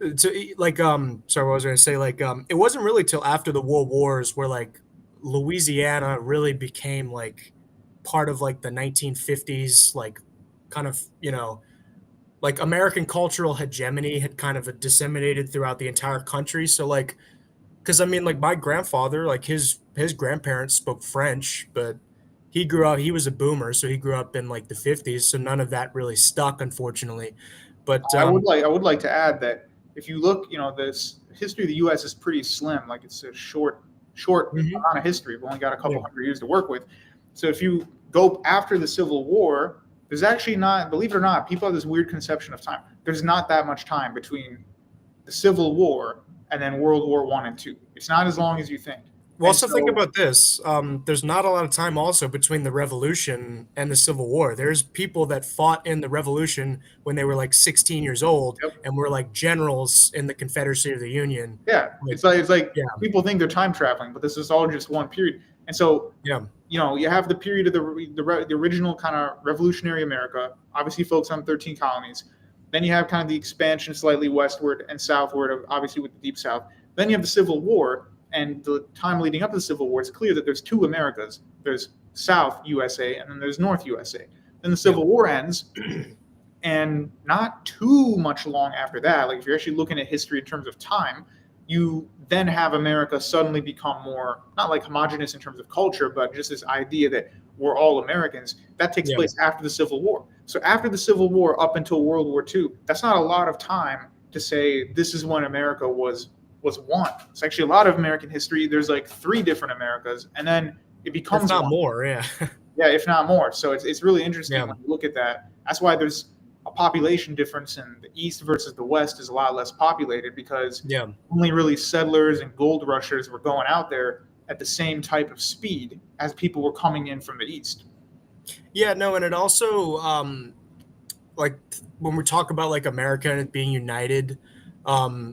to like sorry, what I was going to say, like it wasn't really till after the World Wars where like Louisiana really became like part of like the 1950s, like kind of, like American cultural hegemony had kind of disseminated throughout the entire country. So like, because I mean, like my grandfather, like his grandparents spoke French, but he was a boomer, so he grew up in like the 50s, so none of that really stuck, unfortunately. But I would like to add that if you look, this history of the U.S. is pretty slim. Like it's a short amount of history. We've only got a couple hundred years to work with. So if you go after the Civil War, there's actually not, believe it or not, people have this weird conception of time. There's not that much time between the Civil War and then World War I and II. It's not as long as you think. Well, also think about this. There's not a lot of time also between the Revolution and the Civil War. There's people that fought in the Revolution when they were like 16 years old, and were like generals in the Confederacy of the Union. Yeah, it's like people think they're time traveling, but this is all just one period. And so, you have the period of the original kind of revolutionary America, obviously focused on 13 colonies. Then you have kind of the expansion slightly westward and southward, obviously with the Deep South. Then you have the Civil War. And the time leading up to the Civil War, it's clear that there's two Americas. There's South USA and then there's North USA. Then the Civil War ends, and not too much long after that, like if you're actually looking at history in terms of time, you then have America suddenly become more, not like homogenous in terms of culture, but just this idea that we're all Americans. That takes place after the Civil War. So after the Civil War up until World War II, that's not a lot of time to say this is when America was one. It's actually a lot of American history. There's like three different Americas, and then it becomes if not one. more, yeah, if not more. So it's really interesting when you look at that. That's why there's a population difference in the East versus the West is a lot less populated, because only really settlers and gold rushers were going out there at the same type of speed as people were coming in from the East. Yeah, no, and it also like when we talk about like America and it being united.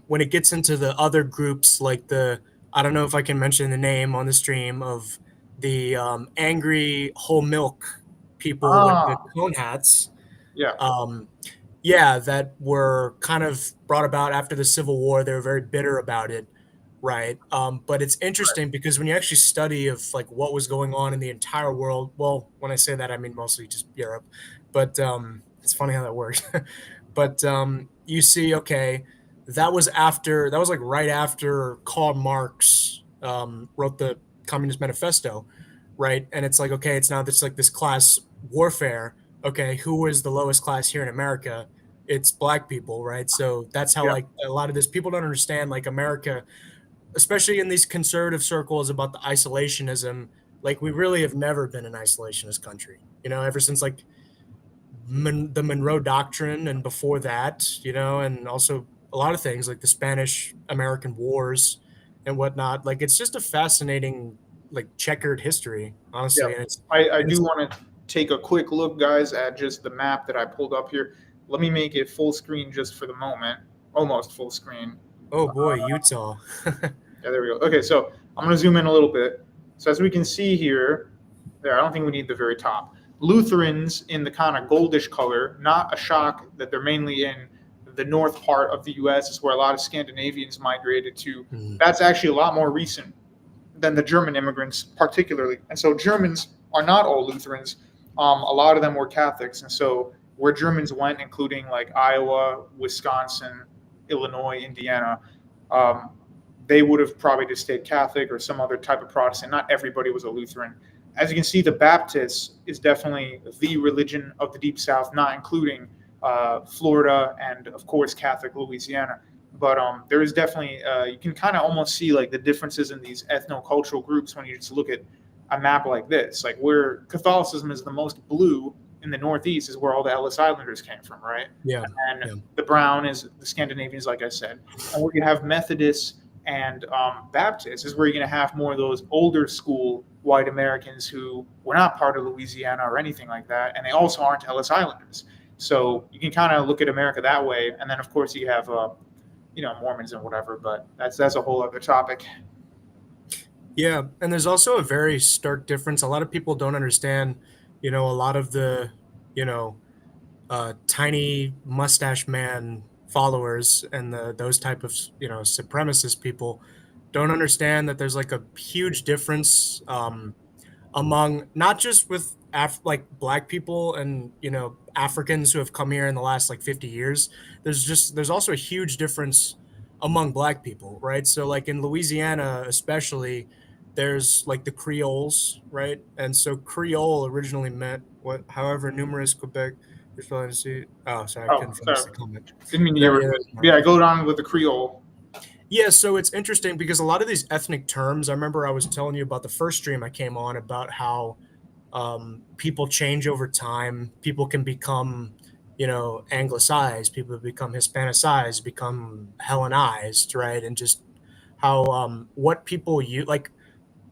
When it gets into the other groups, like I don't know if I can mention the name on the stream of the angry whole milk people with the cone hats. That were kind of brought about after the Civil War. They were very bitter about it, right? But it's interesting because when you actually study of like what was going on in the entire world, well, when I say that, I mean mostly just Europe, but it's funny how that works. But you see, okay, that was like right after Karl Marx wrote the Communist Manifesto, right? And it's like, okay, it's now this like this class warfare. Okay, who is the lowest class here in America? It's black people, right? So that's how like a lot of this, people don't understand like America, especially in these conservative circles about the isolationism. Like we really have never been an isolationist country, ever since like the Monroe Doctrine and before that, and also a lot of things like the Spanish-American Wars and whatnot. Like it's just a fascinating, like checkered history, honestly. Yeah. And I do want to take a quick look, guys, at just the map that I pulled up here. Let me make it full screen just for the moment, almost full screen. Oh boy, Utah. Yeah, there we go. Okay, so I'm going to zoom in a little bit. So as we can see here, there. I don't think we need the very top. Lutherans in the kind of goldish color, not a shock that they're mainly in the north part of the U.S. is where a lot of Scandinavians migrated to. That's actually a lot more recent than the German immigrants, particularly. And so Germans are not all Lutherans. A lot of them were Catholics. And so where Germans went, including like Iowa, Wisconsin, Illinois, Indiana, they would have probably just stayed Catholic or some other type of Protestant. Not everybody was a Lutheran. As you can see, the Baptist is definitely the religion of the Deep South, not including Florida and, of course, Catholic Louisiana. But there is definitely, you can kind of almost see like the differences in these ethno-cultural groups when you just look at a map like this. Like where Catholicism is the most blue in the Northeast is where all the Ellis Islanders came from, right? Yeah. And the brown is the Scandinavians, like I said. And where you have Methodists and Baptists is where you're going to have more of those older school white Americans who were not part of Louisiana or anything like that. And they also aren't Ellis Islanders. So you can kind of look at America that way. And then, of course, you have, Mormons and whatever. But that's a whole other topic. Yeah. And there's also a very stark difference. A lot of people don't understand, a lot of the, tiny mustache man followers and those type of, supremacist people don't understand that there's like a huge difference among not just with black people and Africans who have come here in the last like 50 years. There's also a huge difference among black people, right? So like in Louisiana especially, there's like the Creoles, right? And so Creole originally meant however numerous Quebec. Oh, sorry, I couldn't finish the comment. Didn't mean go on with the Creole. Yeah, so it's interesting because a lot of these ethnic terms, I remember I was telling you about the first stream I came on about how people change over time. People can become, anglicized, people become Hispanicized, become Hellenized, right? And just how what people use, like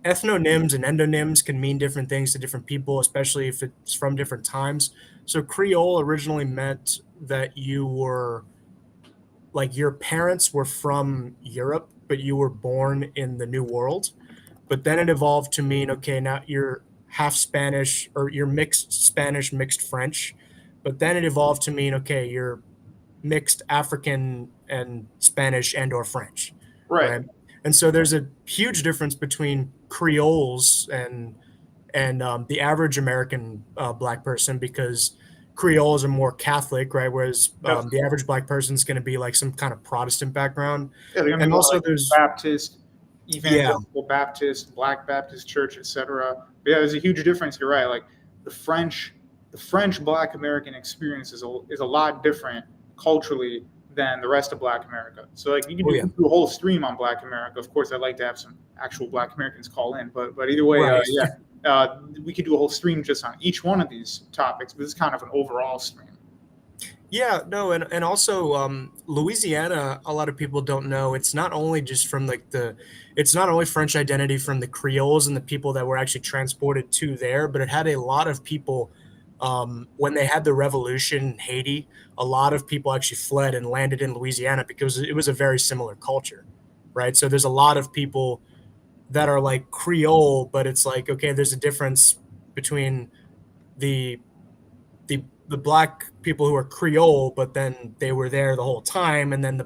ethnonyms and endonyms can mean different things to different people, especially if it's from different times. So Creole originally meant that you were like your parents were from Europe, but you were born in the New World. But then it evolved to mean, okay, now you're half Spanish or you're mixed Spanish, mixed French. But then it evolved to mean, okay, you're mixed African and Spanish and or French. Right. And so there's a huge difference between Creoles and the average American black person, because Creoles are more Catholic, right? Whereas the average black person is going to be like some kind of Protestant background. Yeah, they're going to be also like there's Baptist, Evangelical Baptist, Black Baptist Church, etc. Yeah, there's a huge difference. You're right. Like the French Black American experience is a lot different culturally than the rest of Black America. So like you can do a whole stream on Black America. Of course, I'd like to have some actual Black Americans call in, but either way, right. We could do a whole stream just on each one of these topics, but this is kind of an overall stream. Yeah, no, and also Louisiana, a lot of people don't know, it's not only just from it's not only French identity from the Creoles and the people that were actually transported to there, but it had a lot of people when they had the revolution in Haiti, a lot of people actually fled and landed in Louisiana because it was a very similar culture, right? So there's a lot of people that are like Creole, but it's like, okay, there's a difference between the black people who are Creole, but then they were there the whole time, and then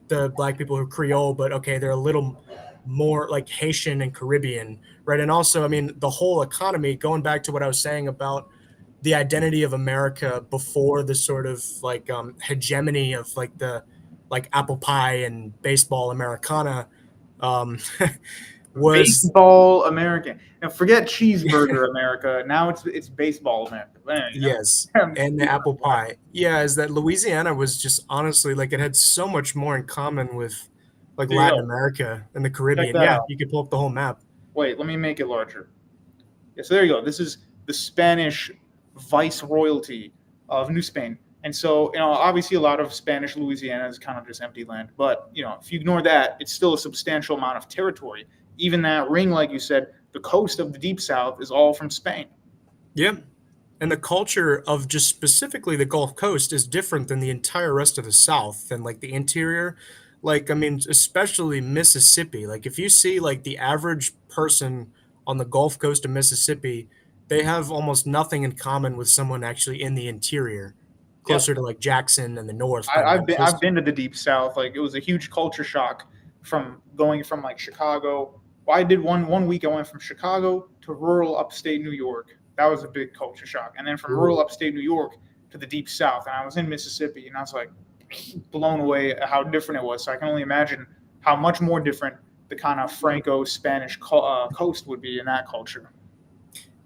the black people who are Creole, but okay, they're a little more like Haitian and Caribbean, right? And also, I mean, the whole economy, going back to what I was saying about the identity of America before the sort of like hegemony of like the like apple pie and baseball Americana was baseball American. Now forget cheeseburger America. Now it's baseball America. Yes, and the apple pie. Yeah, is that Louisiana was just honestly like it had so much more in common with like Latin America and the Caribbean. Yeah, you could pull up the whole map. Wait, let me make it larger. Yeah, so there you go. This is the Spanish viceroyalty of New Spain. And so, obviously a lot of Spanish Louisiana is kind of just empty land. But, if you ignore that, it's still a substantial amount of territory. Even that ring, like you said, the coast of the Deep South is all from Spain. Yeah. And the culture of just specifically the Gulf Coast is different than the entire rest of the South and like the interior. Like, I mean, especially Mississippi. Like if you see like the average person on the Gulf Coast of Mississippi, they have almost nothing in common with someone actually in the interior, closer to like Jackson and the north. I've been to the deep south. Like, it was a huge culture shock from going from like Chicago. Well, I did one week. I went from Chicago to rural upstate New York. That was a big culture shock. And then from rural upstate New York to the deep south, and I was in Mississippi, and I was like blown away at how different it was. So I can only imagine how much more different the kind of Franco-Spanish coast would be in that culture.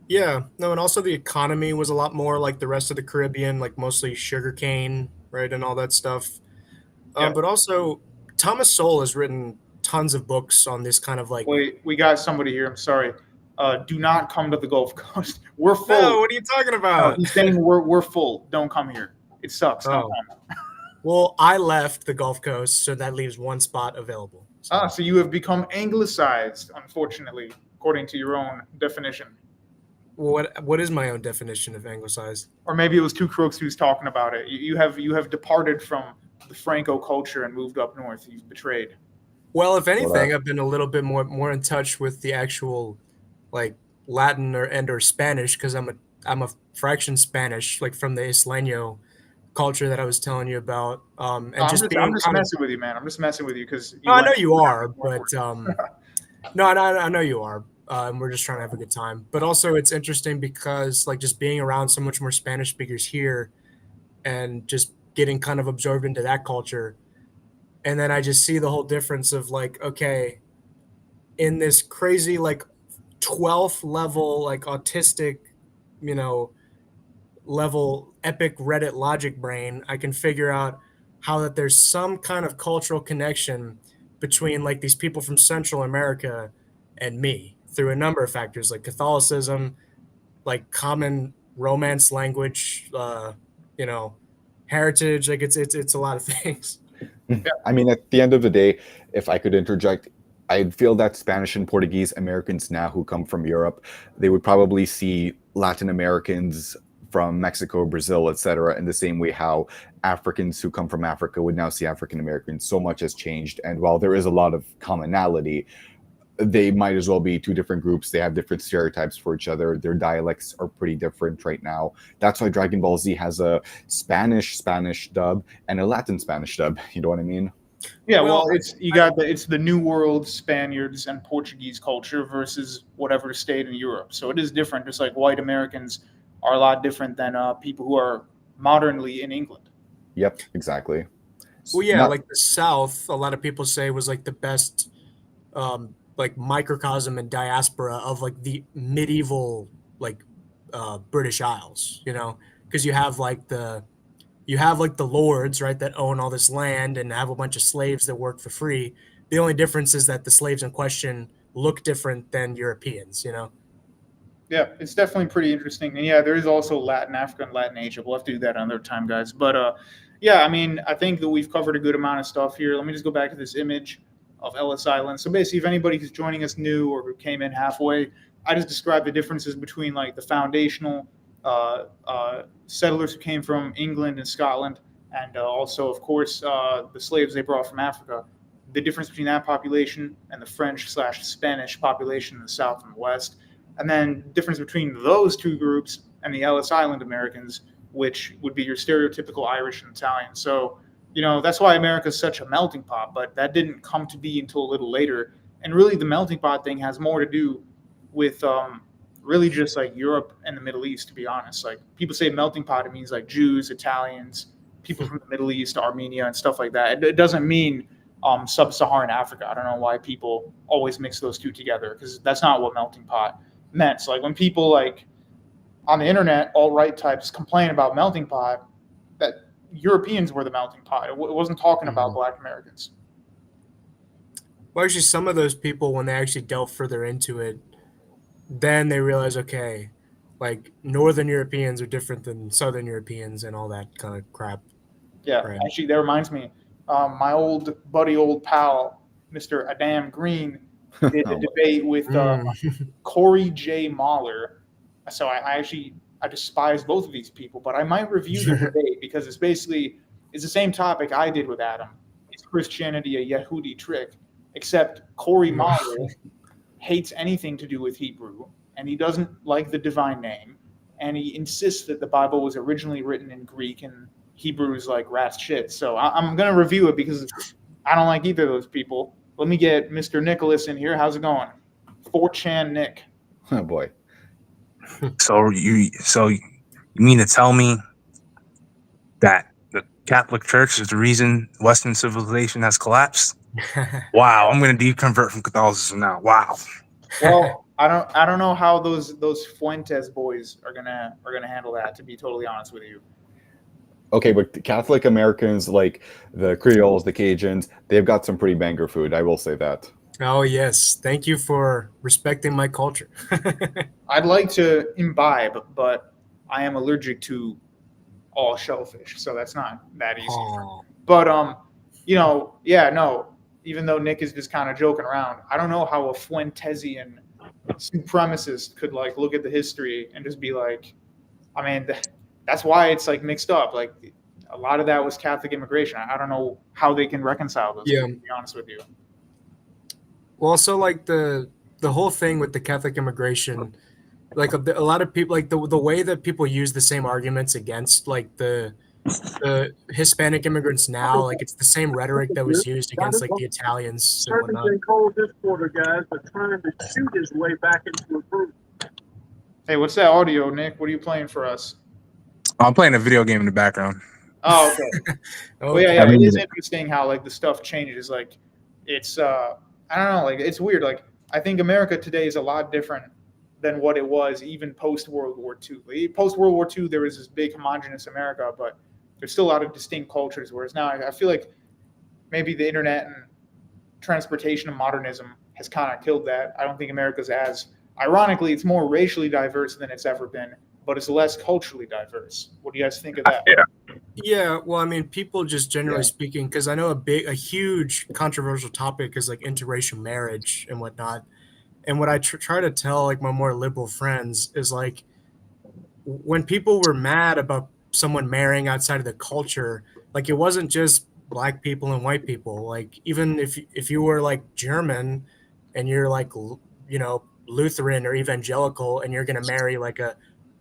Yeah, no, and also the economy was a lot more like the rest of the Caribbean, like mostly sugarcane, right, and all that stuff. But also, Thomas Sowell has written tons of books on this kind of like. Wait, we got somebody here. I'm sorry. Do not come to the Gulf Coast. We're full. No, what are you talking about? He's saying we're full. Don't come here. It sucks. Don't come. Well, I left the Gulf Coast, so that leaves one spot available. So you have become anglicized, unfortunately, according to your own definition. What is my own definition of anglicized? Or maybe it was Two Crooks who's talking about it. You have departed from the Franco culture and moved up north. You've betrayed. Well, if anything, I've been a little bit more in touch with the actual like Latin or Spanish, because I'm a fraction Spanish, like from the Isleño culture that I was telling you about. And I'm just messing with you, man. I'm just messing with you because I know you are, but no, I know you are. And we're just trying to have a good time. But also, it's interesting because like just being around so much more Spanish speakers here, and just getting kind of absorbed into that culture, and then I just see the whole difference of like, okay, in this crazy like 12th level like autistic, level epic Reddit logic brain, I can figure out how that there's some kind of cultural connection between like these people from Central America and me through a number of factors like Catholicism, like common Romance language, heritage. Like it's a lot of things. I mean, at the end of the day, if I could interject, I'd feel that Spanish and Portuguese Americans now who come from Europe, they would probably see Latin Americans from Mexico, Brazil, etc., in the same way how Africans who come from Africa would now see African Americans. So much has changed. And while there is a lot of commonality, they might as well be two different groups. They have different stereotypes for each other. Their dialects are pretty different right now. That's why Dragon Ball Z has a Spanish dub and a Latin Spanish dub. You know what I mean? Yeah, well, it's the New World Spaniards and Portuguese culture versus whatever stayed in Europe. So it is different. Just like white Americans are a lot different than people who are modernly in England. Yep, exactly. Well, yeah, like the South, a lot of people say was like the best like microcosm and diaspora of like the medieval like British Isles, because you have the lords, right, that own all this land and have a bunch of slaves that work for free. The only difference is that the slaves in question look different than Europeans, Yeah, it's definitely pretty interesting. And yeah, there is also Latin Africa and Latin Asia. We'll have to do that another time, guys. But yeah, I mean, I think that we've covered a good amount of stuff here. Let me just go back to this image of Ellis Island. So basically, if anybody who's joining us new or who came in halfway, I just described the differences between like the foundational settlers who came from England and Scotland, and also, of course, the slaves they brought from Africa. The difference between that population and the French/Spanish population in the South and the West. And then the difference between those two groups and the Ellis Island Americans, which would be your stereotypical Irish and Italian. So, that's why America is such a melting pot, but that didn't come to be until a little later. And really, the melting pot thing has more to do with really just like Europe and the Middle East, to be honest. Like people say melting pot, it means like Jews, Italians, people from the Middle East, Armenia, and stuff like that. It doesn't mean sub-Saharan Africa. I don't know why people always mix those two together, because that's not what melting pot meant. So like when people like on the internet, alt-right types complain about melting pot, that Europeans were the melting pot. It wasn't talking about Black Americans. Well, actually, some of those people, when they actually delve further into it, then they realize, okay, like Northern Europeans are different than Southern Europeans and all that kind of crap. Yeah, right. Actually, that reminds me. My old pal, Mr. Adam Green, did a debate with Corey J. Mahler. So I despise both of these people, but I might review the debate because it's the same topic I did with Adam. Is Christianity a Yehudi trick? Except Corey Mahler hates anything to do with Hebrew and he doesn't like the divine name, and he insists that the Bible was originally written in Greek and Hebrew is like rat's shit. So I'm going to review it because I don't like either of those people. Let me get Mr. Nicholas in here. How's it going? 4chan Nick. Oh boy. So you mean to tell me that the Catholic Church is the reason Western civilization has collapsed? Wow, I'm going to deconvert from Catholicism now. Wow. Well, I don't know how those Fuentes boys are gonna handle that. To be totally honest with you. Okay, but the Catholic Americans, like the Creoles, the Cajuns, they've got some pretty banger food. I will say that. Oh yes, thank you for respecting my culture. I'd like to imbibe, but I am allergic to all shellfish, so that's not that easy. Oh. But yeah, no. Even though Nick is just kind of joking around, I don't know how a Fuentesian supremacist could like look at the history and just be like, I mean, that's why it's like mixed up. Like a lot of that was Catholic immigration. I don't know how they can reconcile those. Yeah. To be honest with you. Well, so like the whole thing with the Catholic immigration, like a lot of people, like the way that people use the same arguments against like the Hispanic immigrants now, like it's the same rhetoric that was used against like the Italians and whatnot. Been cold this quarter, guys, but trying to shoot his way back into a group. Hey, what's that audio, Nick? What are you playing for us? I'm playing a video game in the background. Oh, okay. Oh, Well, yeah, it is interesting how like the stuff changes. Like it's I don't know, like it's weird. Like I think America today is a lot different than what it was even post World War II. Post World War II, there was this big homogenous America, but there's still a lot of distinct cultures. Whereas now, I feel like maybe the internet and transportation and modernism has kind of killed that. I don't think America's as, ironically, it's more racially diverse than it's ever been, but it's less culturally diverse. What do you guys think of that? Yeah, well, I mean, people just generally speaking, because I know a huge controversial topic is like interracial marriage and whatnot. And what I try to tell like my more liberal friends is like when people were mad about someone marrying outside of the culture, like it wasn't just black people and white people. Like even if you were like German and you're like Lutheran or evangelical and you're gonna marry like a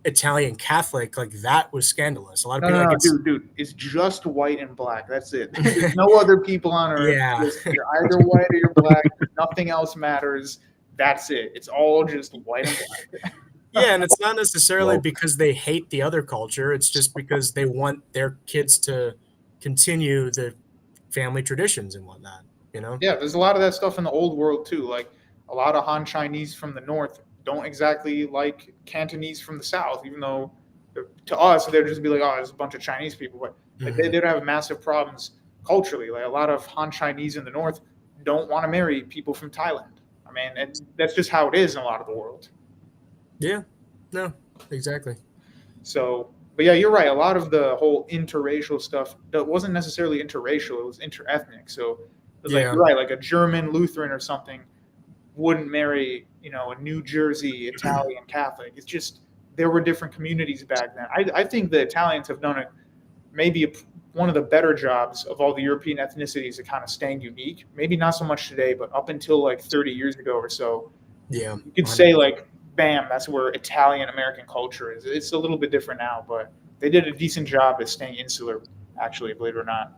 Italian Catholic, like that was scandalous. A lot of people like dude, it's just white and black. That's it. There's no other people on earth. Yeah. You're either white or you're black. Nothing else matters. That's it. It's all just white and black. Yeah, and it's not necessarily because they hate the other culture. It's just because they want their kids to continue the family traditions and whatnot, Yeah, there's a lot of that stuff in the old world too. Like a lot of Han Chinese from the north don't exactly like Cantonese from the south, even though to us they'd just be like, oh, there's a bunch of Chinese people, but like, they don't have massive problems culturally. Like a lot of Han Chinese in the north don't want to marry people from Thailand. I mean, and that's just how it is in a lot of the world. Yeah, no, exactly. So, but yeah, you're right. A lot of the whole interracial stuff that wasn't necessarily interracial; it was interethnic. So, like, you're right, like a German Lutheran or something wouldn't marry, a New Jersey Italian Catholic. It's just there were different communities back then. I think the Italians have done one of the better jobs of all the European ethnicities at kind of staying unique. Maybe not so much today, but up until like 30 years ago or so, yeah, you could say like, bam, that's where Italian American culture is. It's a little bit different now, but they did a decent job at staying insular, actually, believe it or not.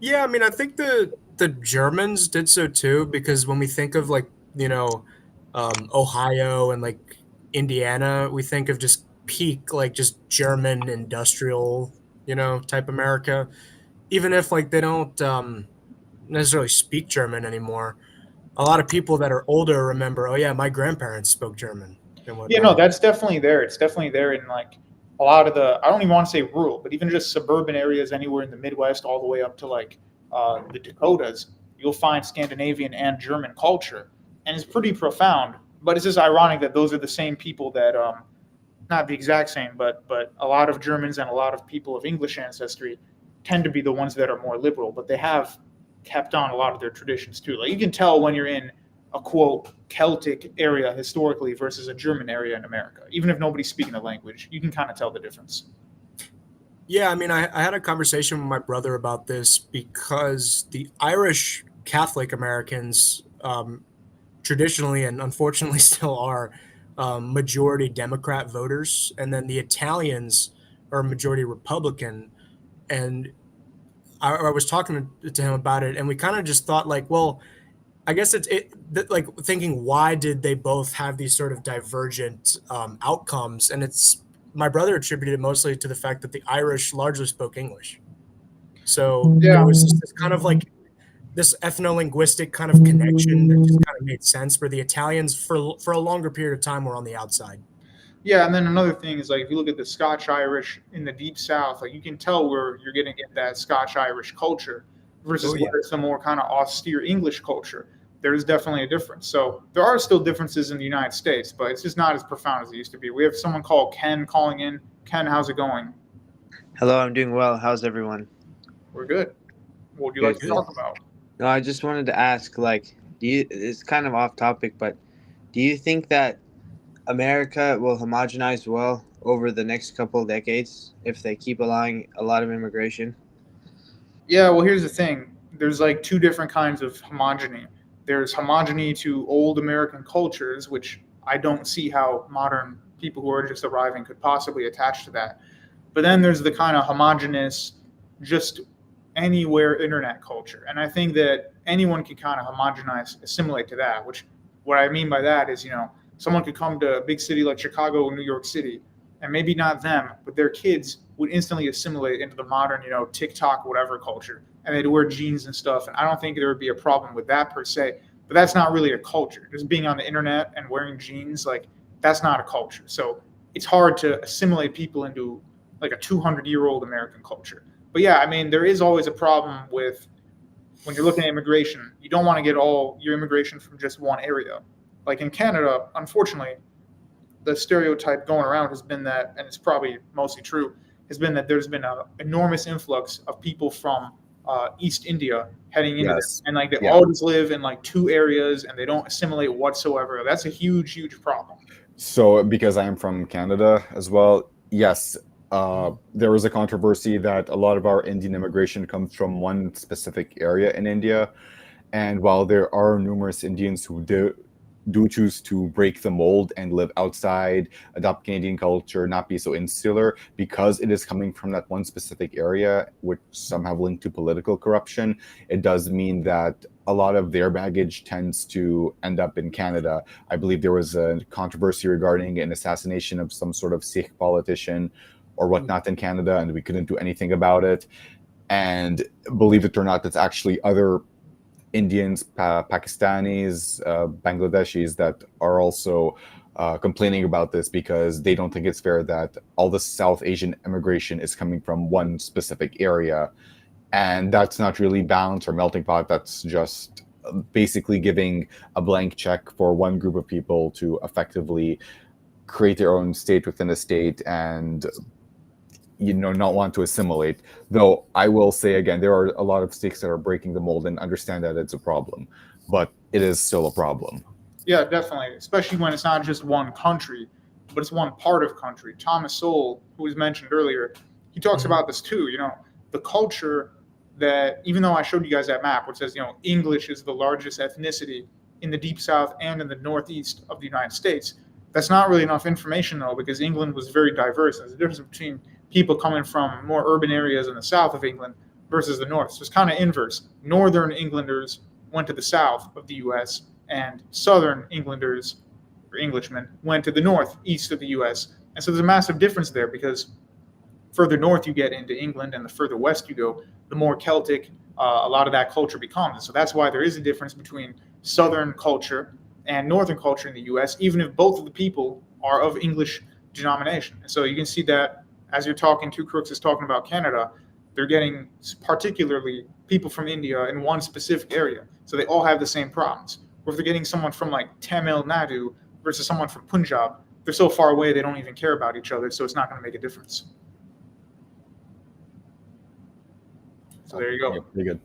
Yeah, I mean, I think the Germans did so too, because when we think of like, Ohio and like Indiana, we think of just peak, like just German industrial, type America. Even if like they don't necessarily speak German anymore, a lot of people that are older remember, oh yeah, my grandparents spoke German. Yeah, no, that's definitely there. It's definitely there in like a lot of I don't even want to say rural, but even just suburban areas anywhere in the Midwest, all the way up to like the Dakotas, you'll find Scandinavian and German culture. And it's pretty profound, but it's just ironic that those are the same people that, not the exact same, but a lot of Germans and a lot of people of English ancestry tend to be the ones that are more liberal, but they have kept on a lot of their traditions too. Like you can tell when you're in a quote Celtic area historically versus a German area in America. Even if nobody's speaking the language, you can kind of tell the difference. Yeah, I mean, I had a conversation with my brother about this because the Irish Catholic Americans traditionally and unfortunately still are majority Democrat voters, and then the Italians are majority Republican. And I was talking to him about it, and we kind of just thought like, well, I guess like thinking, why did they both have these sort of divergent outcomes? And my brother attributed it mostly to the fact that the Irish largely spoke English. So there was this kind of like this ethno-linguistic kind of connection that just kind of made sense, where the Italians for a longer period of time were on the outside. Yeah, and then another thing is like if you look at the Scotch-Irish in the Deep South, like you can tell where you're getting at that Scotch-Irish culture versus where it's a more kind of austere English culture. There's definitely a difference. So there are still differences in the United States, but it's just not as profound as it used to be. We have someone called Ken calling in. Ken, how's it going? Hello, I'm doing well. How's everyone? We're good. What would you like to talk about? No, I just wanted to ask, like, it's kind of off topic, but do you think that America will homogenize well over the next couple of decades if they keep allowing a lot of immigration? Yeah, well, here's the thing. There's like two different kinds of homogeny. There's homogeny to old American cultures, which I don't see how modern people who are just arriving could possibly attach to that. But then there's the kind of homogenous, just anywhere internet culture. And I think that anyone can kind of homogenize, assimilate to that, which what I mean by that is, someone could come to a big city like Chicago or New York City, and maybe not them, but their kids would instantly assimilate into the modern, TikTok, whatever culture. And they'd wear jeans and stuff. And I don't think there would be a problem with that per se, but that's not really a culture. Just being on the internet and wearing jeans, like that's not a culture. So it's hard to assimilate people into like a 200-year-old American culture. But yeah, I mean, there is always a problem with when you're looking at immigration, you don't want to get all your immigration from just one area. Like in Canada, unfortunately, the stereotype going around has been that, and it's probably mostly true, has been that there's been an enormous influx of people from East India heading into this. And like they all just live in like two areas and they don't assimilate whatsoever. That's a huge, huge problem. So because I am from Canada as well, yes, there was a controversy that a lot of our Indian immigration comes from one specific area in India. And while there are numerous Indians who do choose to break the mold and live outside, adopt Canadian culture, not be so insular, because it is coming from that one specific area, which some have linked to political corruption, it does mean that a lot of their baggage tends to end up in Canada. I believe there was a controversy regarding an assassination of some sort of Sikh politician or whatnot in Canada, and we couldn't do anything about it. And believe it or not, that's actually other Indians, Pakistanis, Bangladeshis that are also complaining about this because they don't think it's fair that all the South Asian immigration is coming from one specific area. And that's not really balance or melting pot. That's just basically giving a blank check for one group of people to effectively create their own state within a state and not want to assimilate. Though I will say again, there are a lot of states that are breaking the mold and understand that it's a problem, but it is still a problem. Yeah, definitely, especially when it's not just one country, but it's one part of country. Thomas Sowell, who was mentioned earlier, he talks about this too. The culture that, even though I showed you guys that map, which says English is the largest ethnicity in the Deep South and in the Northeast of the United States. That's not really enough information though, because England was very diverse. There's a difference between people coming from more urban areas in the south of England versus the north. So it's kind of inverse. Northern Englanders went to the south of the U.S. and southern Englanders or Englishmen went to the northeast of the U.S. And so there's a massive difference there because further north you get into England and the further west you go, the more Celtic a lot of that culture becomes. And so that's why there is a difference between southern culture and northern culture in the U.S., even if both of the people are of English denomination. And so you can see that as you're talking, Two Crooks is talking about Canada, they're getting particularly people from India in one specific area. So they all have the same problems. Or if they're getting someone from like Tamil Nadu versus someone from Punjab, they're so far away they don't even care about each other, so it's not going to make a difference. So there you go. Yeah, pretty good.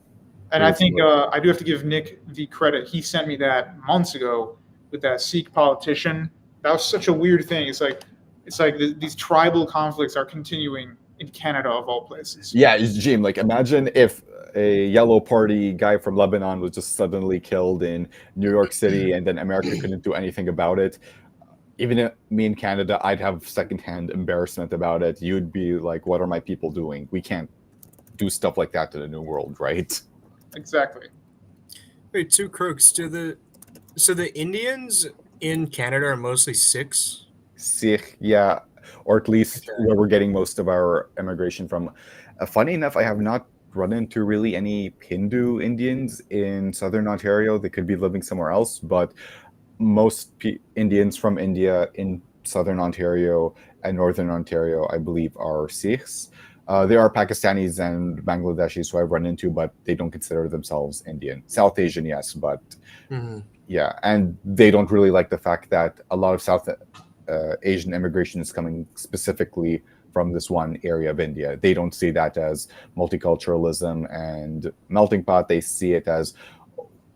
And I think I do have to give Nick the credit. He sent me that months ago with that Sikh politician. That was such a weird thing. It's like these tribal conflicts are continuing in Canada of all places. Yeah, Jim, like imagine if a yellow party guy from Lebanon was just suddenly killed in New York City and then America couldn't do anything about it. even me in Canada, I'd have secondhand embarrassment about it. You'd be like, what are my people doing? We can't do stuff like that to the New World, right? Exactly. Wait, two crooks. So the Indians in Canada are mostly Sikhs? Sikh, yeah, or at least Okay. where we're getting most of our immigration from. Funny enough, I have not run into really any Hindu Indians in southern Ontario. They could be living somewhere else, but most Indians from India in southern Ontario and northern Ontario, I believe, are Sikhs. There are Pakistanis and Bangladeshis who I've run into, but they don't consider themselves Indian. South Asian, yes, but yeah, and they don't really like the fact that a lot of South Asian immigration is coming specifically from this one area of India. They don't see that as multiculturalism and melting pot. They see it as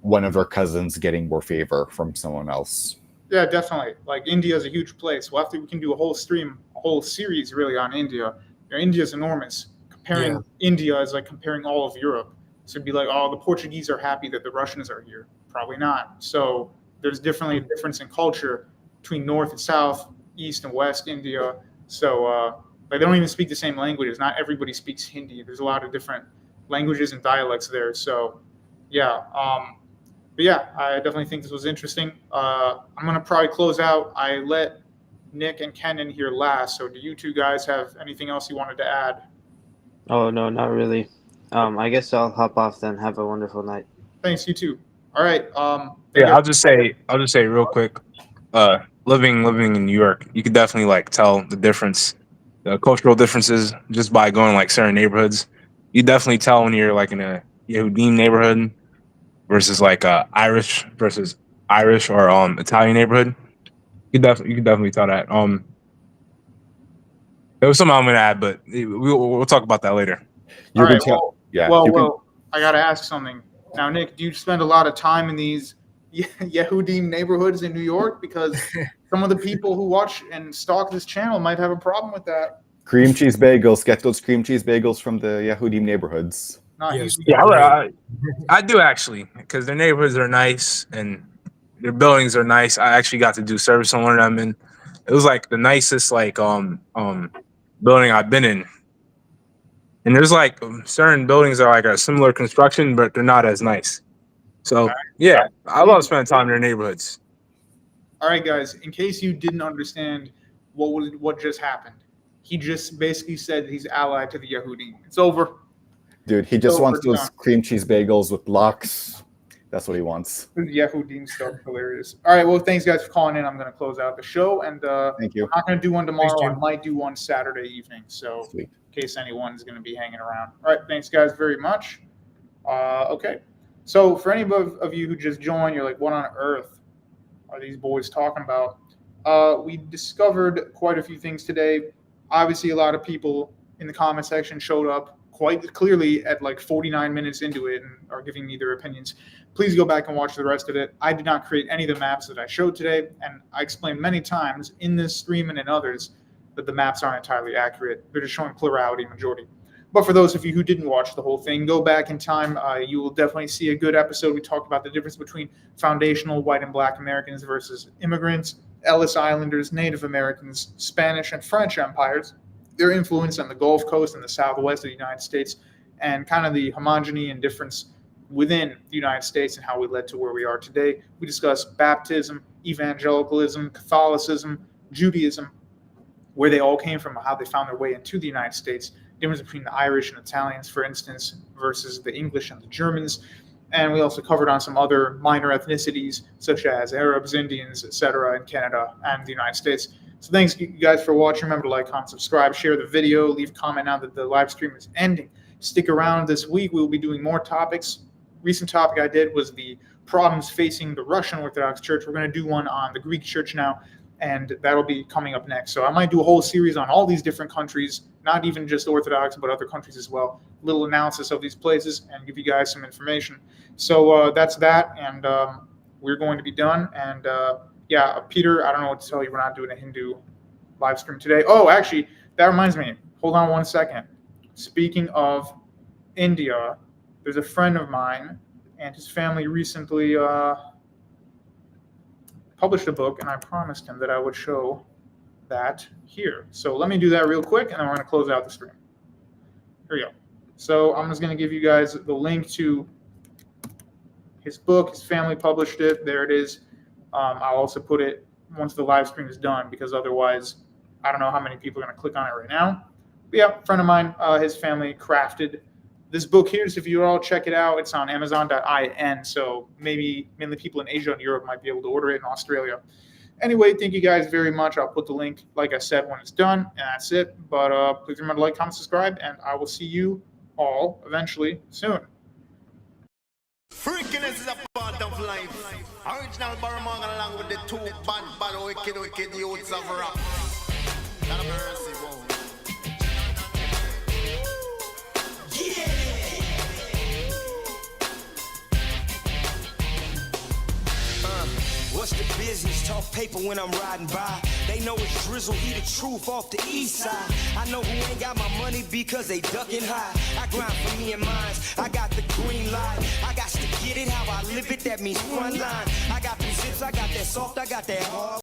one of their cousins getting more favor from someone else. Yeah, definitely. Like India is a huge place. Well, after we can do a whole series really on India. India is enormous. Comparing India is like comparing all of Europe. So it'd be like, oh, the Portuguese are happy that the Russians are here. Probably not. So there's definitely a difference in culture between North and South, East and West India. So like they don't even speak the same languages. Not everybody speaks Hindi. There's a lot of different languages and dialects there. So yeah. But yeah, I definitely think this was interesting. I'm gonna probably close out. I let Nick and Ken in here last. So do you two guys have anything else you wanted to add? Oh no, not really. I guess I'll hop off then. Have a wonderful night. Thanks, you too. All right. Yeah, I'll just say real quick. Living in New York, you could definitely like tell the difference, the cultural differences just by going like certain neighborhoods. You definitely tell when you're like in a Yehudi neighborhood versus like Irish versus Irish or Italian neighborhood. You can definitely tell that. There was something I'm gonna add, but we'll talk about that later. You All can right, tell. Yeah. Well, I gotta ask something now, Nick. Do you spend a lot of time in these Yehudim neighborhoods in New York? Because some of the people who watch and stalk this channel might have a problem with that. Cream cheese bagels. Get those cream cheese bagels from the Yehudim neighborhoods. Yes. I do actually, because their neighborhoods are nice and their buildings are nice. I actually got to do service on one of them, and it was like the nicest building I've been in. And there's like certain buildings that are like a similar construction, but they're not as nice. So yeah, I love spending time in their neighborhoods. All right, guys. In case you didn't understand what just happened, he just basically said he's allied to the Yehudim. It's over. Dude, he just wants those cream cheese bagels with lox. That's what he wants. Yehudim stuff, hilarious. All right, well, thanks guys for calling in. I'm going to close out the show, and thank you. I'm not going to do one tomorrow. Thanks, I might do one Saturday evening, so Sweet. in case anyone's going to be hanging around. All right, thanks guys very much. Okay, so for any of you who just joined, you're like, what on earth are these boys talking about? We discovered quite a few things today. Obviously, a lot of people in the comment section showed up quite clearly at like 49 minutes into it and are giving me their opinions. Please go back and watch the rest of it. I did not create any of the maps that I showed today, and I explained many times in this stream and in others that the maps aren't entirely accurate. They're just showing plurality, majority. But for those of you who didn't watch the whole thing, go back in time. You will definitely see a good episode. We talked about the difference between foundational white and black Americans versus immigrants, Ellis Islanders, Native Americans, Spanish and French empires, their influence on the Gulf Coast and the Southwest of the United States, and kind of the homogeny and difference within the United States and how we led to where we are today. We discussed baptism, evangelicalism, Catholicism, Judaism, where they all came from, how they found their way into the United States, difference between the Irish and Italians, for instance, versus the English and the Germans. And we also covered on some other minor ethnicities, such as Arabs, Indians, etc., in Canada and the United States. So thanks you guys for watching. Remember to like, comment, subscribe, share the video, leave a comment now that the live stream is ending. Stick around this week. We will be doing more topics. Recent topic I did was the problems facing the Russian Orthodox Church. We're going to do one on the Greek Church now, and that'll be coming up next. So I might do a whole series on all these different countries, not even just Orthodox, but other countries as well. Little analysis of these places and give you guys some information. So that's that, and we're going to be done. And yeah, Peter, I don't know what to tell you. We're not doing a Hindu live stream today. Oh, actually, that reminds me. Hold on one second. Speaking of India, there's a friend of mine and his family recently published a book, and I promised him that I would show that here. So let me do that real quick, and then we're going to close out the stream. Here we go. So I'm just going to give you guys the link to his book. His family published it. There it is. I'll also put it once the live stream is done, because otherwise I don't know how many people are going to click on it right now. But yeah, a friend of mine, his family crafted this book here. So if you all check it out, it's on Amazon.in. So maybe mainly people in Asia and Europe might be able to order it, in Australia. Anyway, thank you guys very much. I'll put the link, like I said, when it's done, and that's it. But please remember to like, comment, subscribe, and I will see you all eventually soon. Freakiness is a part of life. Original Baramang along with the two bad, wicked youths of rap. Not a mercy, whoa. What's the business? Talk paper when I'm riding by. They know it's drizzle, he the truth off the east side. I know who ain't got my money because they ducking high. I grind for me and mines, I got the green light. I got to get it how I live it, that means front line. I got them zips, I got that soft, I got that hard.